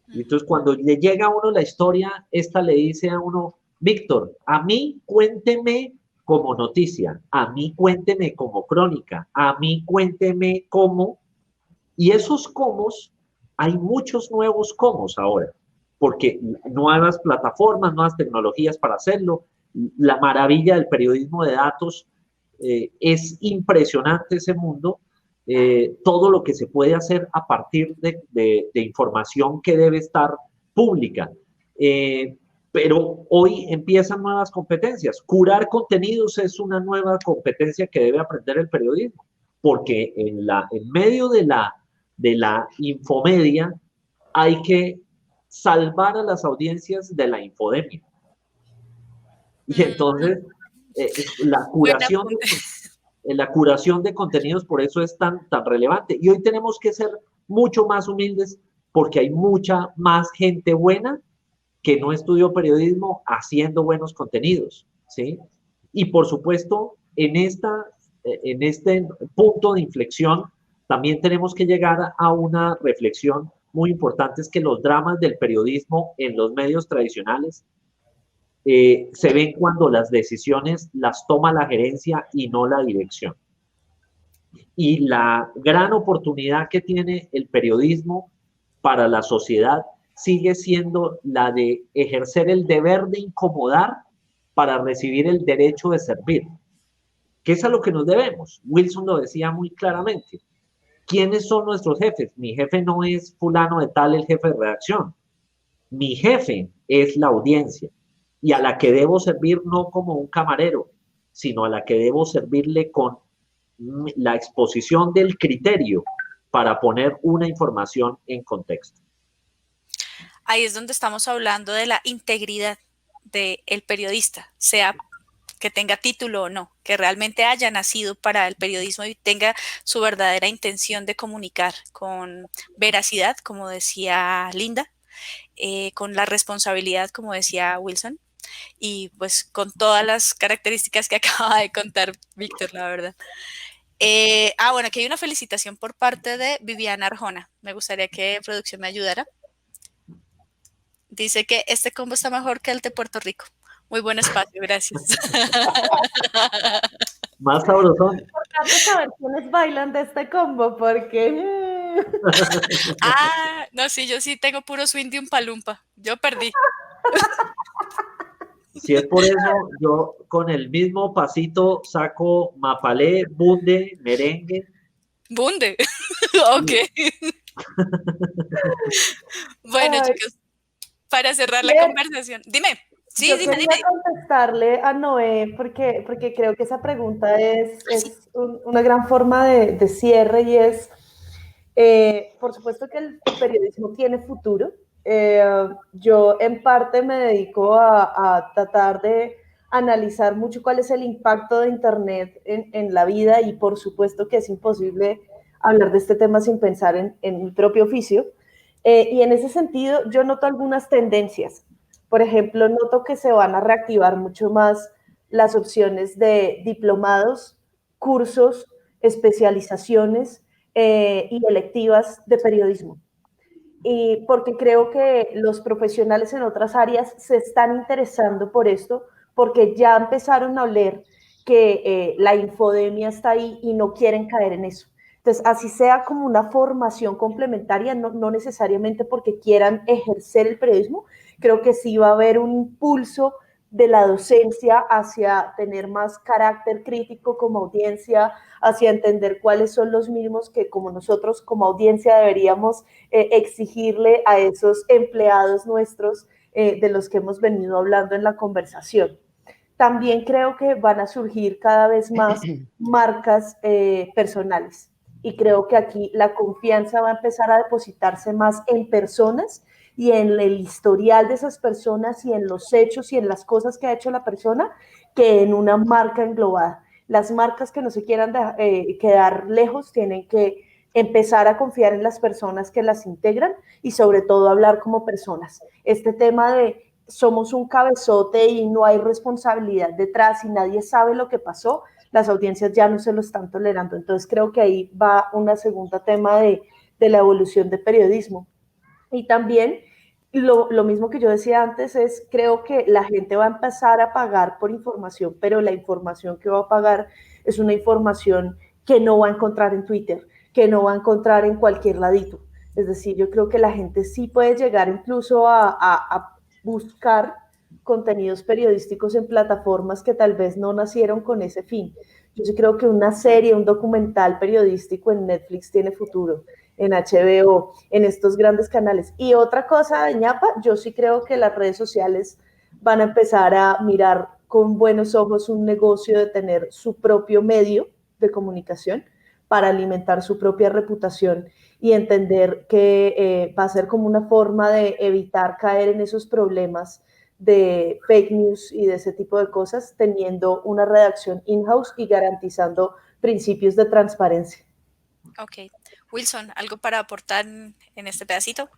Y entonces, cuando le llega a uno la historia, esta le dice a uno, Víctor, a mí cuénteme como noticia, a mí cuénteme como crónica, a mí cuénteme como... Y esos comos, hay muchos nuevos comos ahora, porque nuevas plataformas, nuevas tecnologías para hacerlo. La maravilla del periodismo de datos, es impresionante ese mundo, todo lo que se puede hacer a partir de información que debe estar pública. Pero hoy empiezan nuevas competencias. Curar contenidos es una nueva competencia que debe aprender el periodismo, porque en medio de la infomedia hay que salvar a las audiencias de la infodemia. Y entonces la curación de contenidos por eso es tan relevante. Y hoy tenemos que ser mucho más humildes porque hay mucha más gente buena que no estudió periodismo haciendo buenos contenidos, ¿sí? Y por supuesto, en este punto de inflexión, también tenemos que llegar a una reflexión muy importante, es que los dramas del periodismo en los medios tradicionales se ven cuando las decisiones las toma la gerencia y no la dirección. Y la gran oportunidad que tiene el periodismo para la sociedad sigue siendo la de ejercer el deber de incomodar para recibir el derecho de servir, que es a lo que nos debemos. Wilson lo decía muy claramente. ¿Quiénes son nuestros jefes? Mi jefe no es fulano de tal, el jefe de redacción. Mi jefe es la audiencia, y a la que debo servir no como un camarero, sino a la que debo servirle con la exposición del criterio para poner una información en contexto. Ahí es donde estamos hablando de la integridad del periodista, sea que tenga título o no, que realmente haya nacido para el periodismo y tenga su verdadera intención de comunicar con veracidad, como decía Linda, con la responsabilidad, como decía Wilson, y pues con todas las características que acaba de contar Víctor, la verdad. Bueno, aquí hay una felicitación por parte de Viviana Arjona. Me gustaría que producción me ayudara. Dice que este combo está mejor que el de Puerto Rico. Muy buen espacio, gracias. Más sabrosón. Es importante saber quiénes bailan de este combo, porque... No, sí, yo sí tengo puro swing de un palumpa. Yo perdí. Si es por eso, yo con el mismo pasito saco mapalé, bunde, merengue. Bunde, ok. Bueno, chicos, para cerrar la conversación, dime. Sí, yo dime. Quería contestarle a Noé porque creo que esa pregunta es una gran forma de cierre, y es, por supuesto que el periodismo tiene futuro. Yo en parte me dedico a tratar de analizar mucho cuál es el impacto de Internet en la vida, y por supuesto que es imposible hablar de este tema sin pensar en mi propio oficio. Y en ese sentido, yo noto algunas tendencias. Por ejemplo, noto que se van a reactivar mucho más las opciones de diplomados, cursos, especializaciones y electivas de periodismo. Y porque creo que los profesionales en otras áreas se están interesando por esto, porque ya empezaron a oler que la infodemia está ahí y no quieren caer en eso. Entonces, así sea como una formación complementaria, no necesariamente porque quieran ejercer el periodismo, creo que sí va a haber un impulso de la docencia hacia tener más carácter crítico como audiencia, hacia entender cuáles son los mínimos que como nosotros como audiencia deberíamos exigirle a esos empleados nuestros de los que hemos venido hablando en la conversación. También creo que van a surgir cada vez más marcas personales y creo que aquí la confianza va a empezar a depositarse más en personas y en el historial de esas personas y en los hechos y en las cosas que ha hecho la persona que en una marca englobada. Las marcas que no se quieran quedar lejos tienen que empezar a confiar en las personas que las integran y sobre todo hablar como personas. Este tema de somos un cabezote y no hay responsabilidad detrás y nadie sabe lo que pasó, las audiencias ya no se lo están tolerando. Entonces creo que ahí va un segundo tema de la evolución del periodismo. Y también lo mismo que yo decía antes es, creo que la gente va a empezar a pagar por información, pero la información que va a pagar es una información que no va a encontrar en Twitter, que no va a encontrar en cualquier ladito. Es decir, yo creo que la gente sí puede llegar incluso a buscar contenidos periodísticos en plataformas que tal vez no nacieron con ese fin. Yo sí creo que una serie, un documental periodístico en Netflix tiene futuro, en HBO, en estos grandes canales. Y otra cosa, ñapa, yo sí creo que las redes sociales van a empezar a mirar con buenos ojos un negocio de tener su propio medio de comunicación para alimentar su propia reputación y entender que va a ser como una forma de evitar caer en esos problemas de fake news y de ese tipo de cosas, teniendo una redacción in-house y garantizando principios de transparencia. Ok. Wilson, ¿algo para aportar en este pedacito?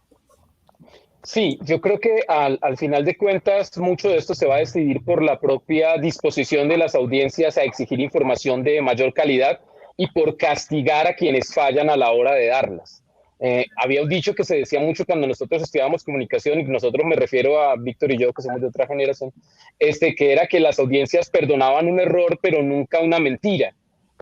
Sí, yo creo que al final de cuentas mucho de esto se va a decidir por la propia disposición de las audiencias a exigir información de mayor calidad y por castigar a quienes fallan a la hora de darlas. Había un dicho que se decía mucho cuando nosotros estudiábamos comunicación, y nosotros me refiero a Víctor y yo, que somos de otra generación, que era que las audiencias perdonaban un error, pero nunca una mentira.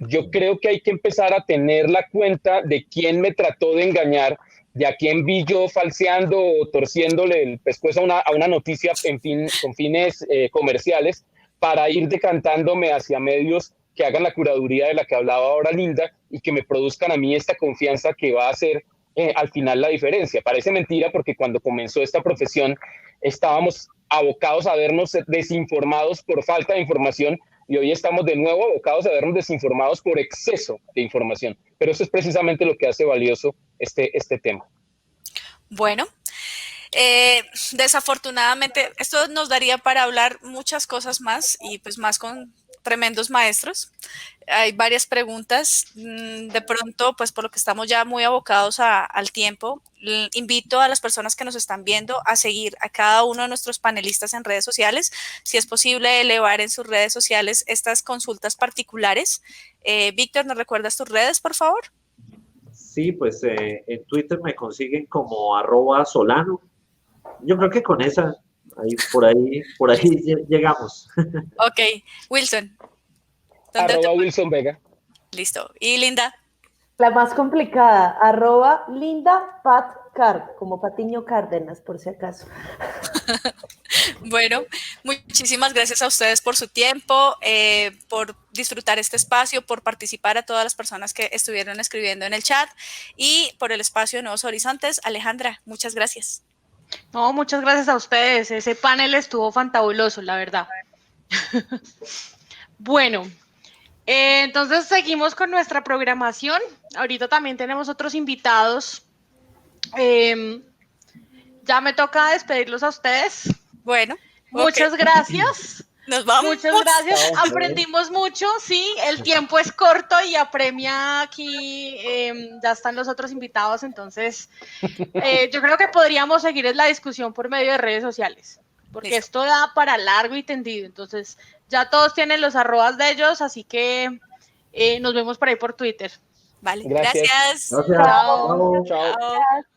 Yo creo que hay que empezar a tener la cuenta de quién me trató de engañar, de a quién vi yo falseando o torciéndole el pescuezo a una noticia con fines comerciales, para ir decantándome hacia medios que hagan la curaduría de la que hablaba ahora Linda y que me produzcan a mí esta confianza que va a hacer al final la diferencia. Parece mentira porque cuando comenzó esta profesión estábamos abocados a vernos desinformados por falta de información y hoy estamos de nuevo abocados a vernos desinformados por exceso de información. Pero eso es precisamente lo que hace valioso este tema. Bueno, desafortunadamente esto nos daría para hablar muchas cosas más y pues más con tremendos maestros. Hay varias preguntas. De pronto, pues por lo que estamos ya muy abocados al tiempo, invito a las personas que nos están viendo a seguir a cada uno de nuestros panelistas en redes sociales. Si es posible, elevar en sus redes sociales estas consultas particulares. Víctor, ¿nos recuerdas tus redes, por favor? Sí, pues en Twitter me consiguen como @Solano. Yo creo que con esa, por ahí llegamos. Ok, Wilson. Wilson Vega. Listo. ¿Y Linda? La más complicada, @LindaPatCard, como Patiño Cárdenas, por si acaso. Bueno, muchísimas gracias a ustedes por su tiempo, por disfrutar este espacio, por participar, a todas las personas que estuvieron escribiendo en el chat y por el espacio de Nuevos Horizontes. Alejandra, muchas gracias. No, muchas gracias a ustedes. Ese panel estuvo fantabuloso, la verdad. Bueno, entonces seguimos con nuestra programación. Ahorita también tenemos otros invitados. Ya me toca despedirlos a ustedes. Bueno. Muchas gracias. Nos vamos. Muchas gracias, aprendimos mucho, sí, el tiempo es corto y apremia aquí, ya están los otros invitados, entonces yo creo que podríamos seguir la discusión por medio de redes sociales, porque esto da para largo y tendido, entonces ya todos tienen los arrobas de ellos, así que nos vemos por ahí por Twitter. Vale, Gracias. gracias. Gracias. Chao. Chao. Chao.